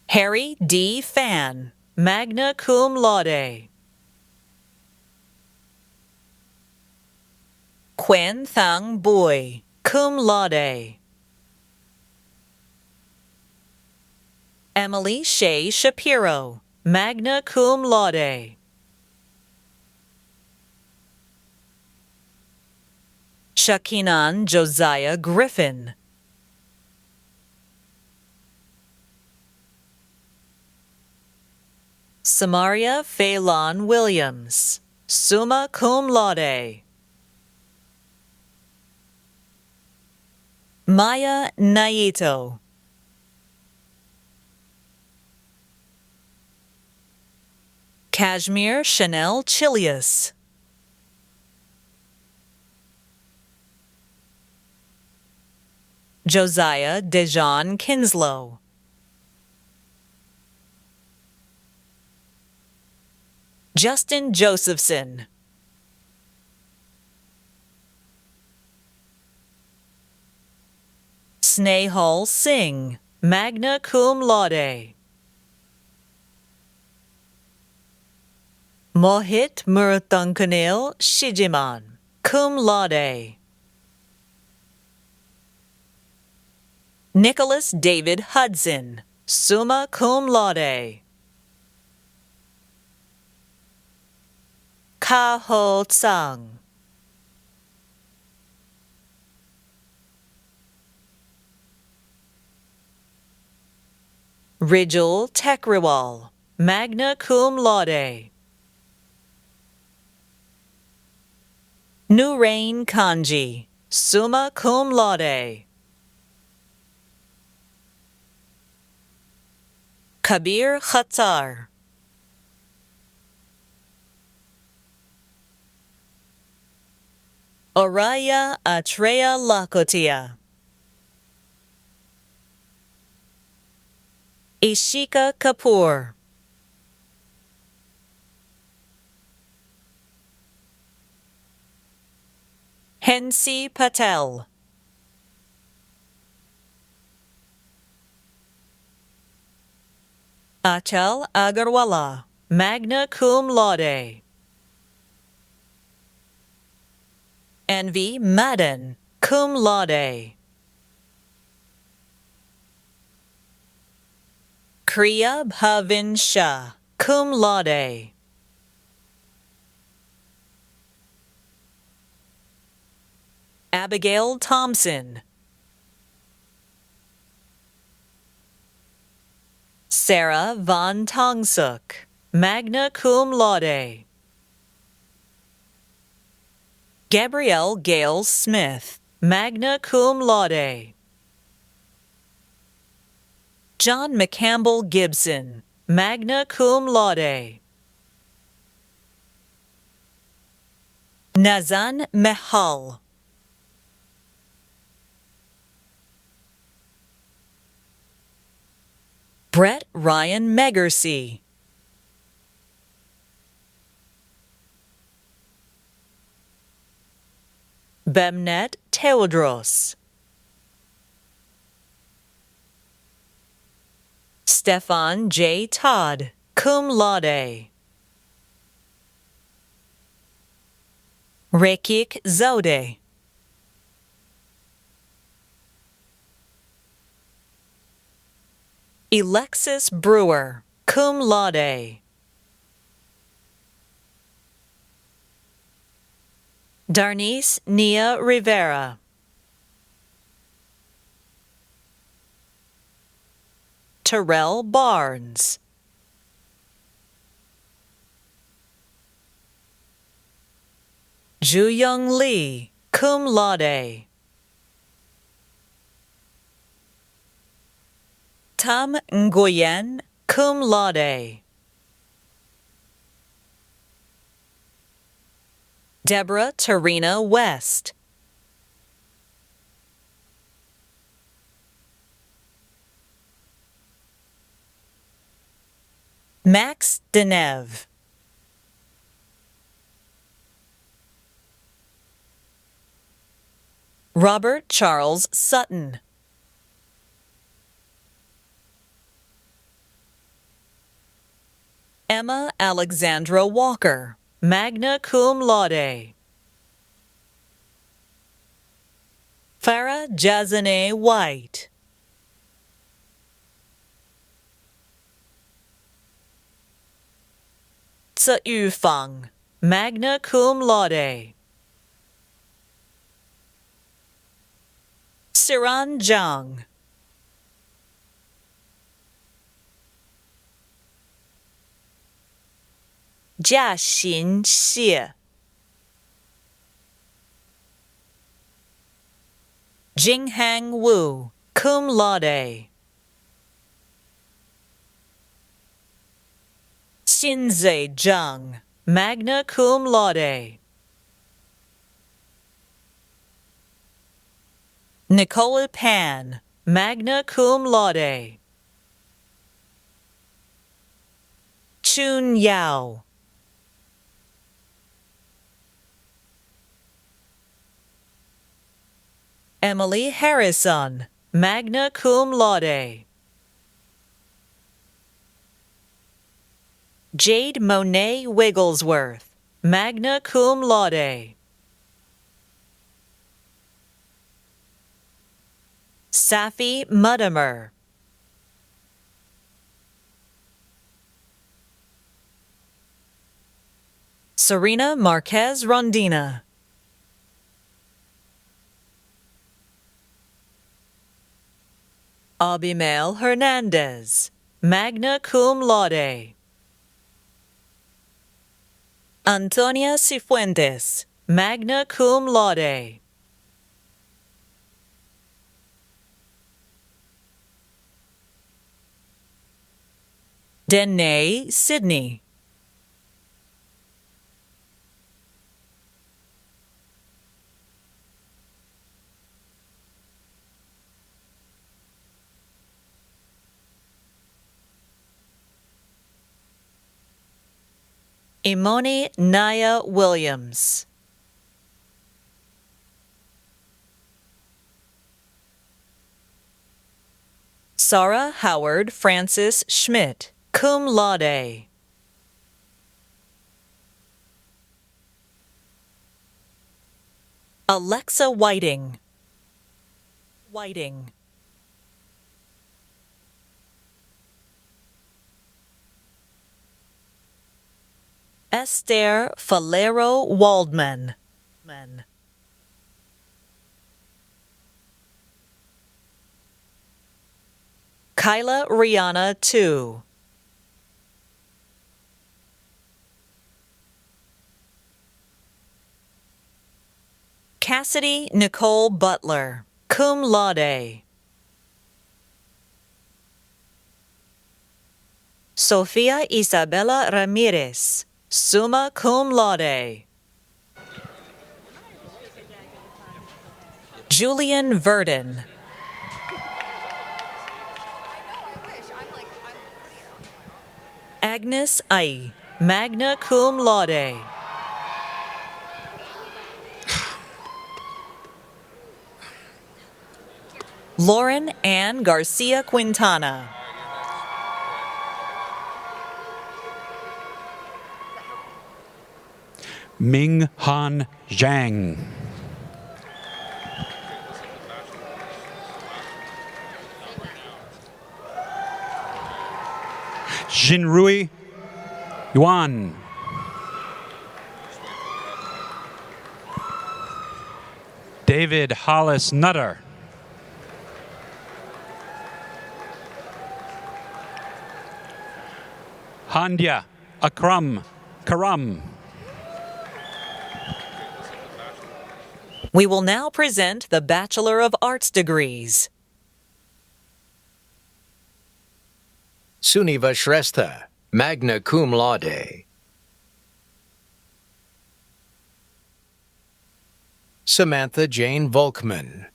Harry D. Fan, magna cum laude. Quen Thang Bui, cum laude. Emily Shea Shapiro, magna cum laude. Shakinan Josiah Griffin. Samaria Phelan Williams, summa cum laude. Maya Naito. Kashmir Chanel Chilius. Josiah Dejan Kinslow. Justin Josephson. Snehal Singh, magna cum laude. Mohit Murthankanil Shijiman, cum laude. Nicholas David Hudson, summa cum laude. Ka Ho Tsang. Rijul Tekriwal, magna cum laude. Nurain Kanji, summa cum laude. Kabir Khatar. Oraya Atreya Lakotia. Ishika Kapoor. Hensi Patel. Achal Agarwala, magna cum laude. Envy Madden, cum laude. Kriya Bhavin Shah, cum laude. Abigail Thompson. Sarah Von Tongsuk, magna cum laude. Gabrielle Gale Smith, magna cum laude. John McCampbell Gibson, magna cum laude. Nazan Mehal. Brett Ryan Megersey. Bemnet Teodros. Stefan J. Todd, cum laude. Rekik Zode. Alexis Brewer, cum laude. Darnice Nia Rivera. Terrell Barnes. Ju-Young Lee, cum laude. Tam Nguyen, cum laude. Deborah Tarina West. Max Deneve. Robert Charles Sutton. Emma Alexandra Walker, magna cum laude. Farah Jazane White. Tse Yufang, magna cum laude. Siran Zhang. Jiaxin Xie. Jinghang Wu, cum laude. Xinzhe Zhang, magna cum laude. Nicola Pan, magna cum laude. Chun Yao. Emily Harrison, magna cum laude. Jade Monet Wigglesworth, magna cum laude. Safi Mudamer. Serena Marquez Rondina. Abimael Hernandez, magna cum laude. Antonia Cifuentes, magna cum laude. Danae Sidney. Imoni Naya Williams. Sarah Howard Francis Schmidt, cum laude. Alexa Whiting. Whiting. Esther Falero Waldman. Kyla Rihanna Tu. Cassidy Nicole Butler, cum laude. Sofia Isabella Ramirez, summa cum laude. Julian Verdon. Agnes Ai, magna cum laude. Lauren Ann Garcia Quintana. Ming Han Zhang. Jinrui Yuan. David Hollis Nutter. Handya Akram Karam. We will now present the Bachelor of Arts degrees. Suniva Shrestha, magna cum laude. Samantha Jane Volkman.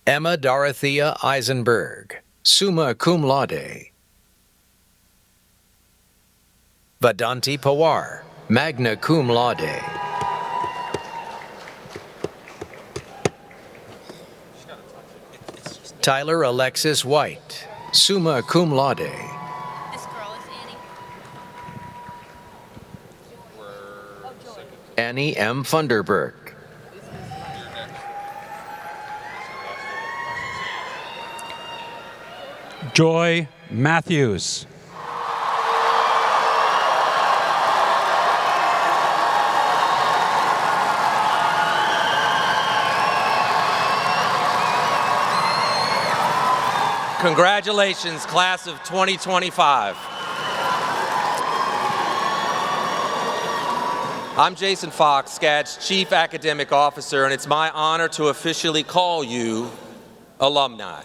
Emma Dorothea Eisenberg, summa cum laude. Vadanti Pawar, magna cum laude. Tyler Alexis White, summa cum laude. Annie M. Funderburg. Joy Matthews. Congratulations, class of 2025. I'm Jason Fox, SCAD's Chief Academic Officer, and it's my honor to officially call you alumni.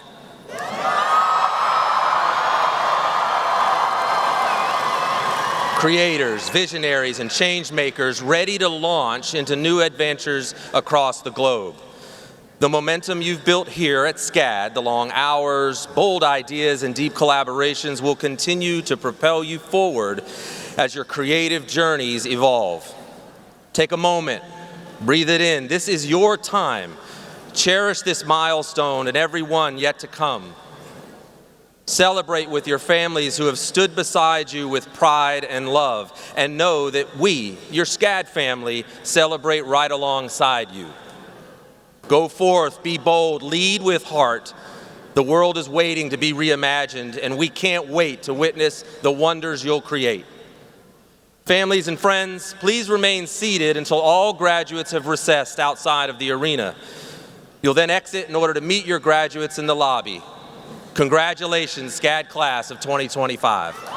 Creators, visionaries, and change makers ready to launch into new adventures across the globe. The momentum you've built here at SCAD, the long hours, bold ideas, and deep collaborations will continue to propel you forward as your creative journeys evolve. Take a moment, breathe it in. This is your time. Cherish this milestone and every one yet to come. Celebrate with your families who have stood beside you with pride and love, and know that we, your SCAD family, celebrate right alongside you. Go forth, be bold, lead with heart. The world is waiting to be reimagined, and we can't wait to witness the wonders you'll create. Families and friends, please remain seated until all graduates have recessed outside of the arena. You'll then exit in order to meet your graduates in the lobby. Congratulations, SCAD Class of 2025.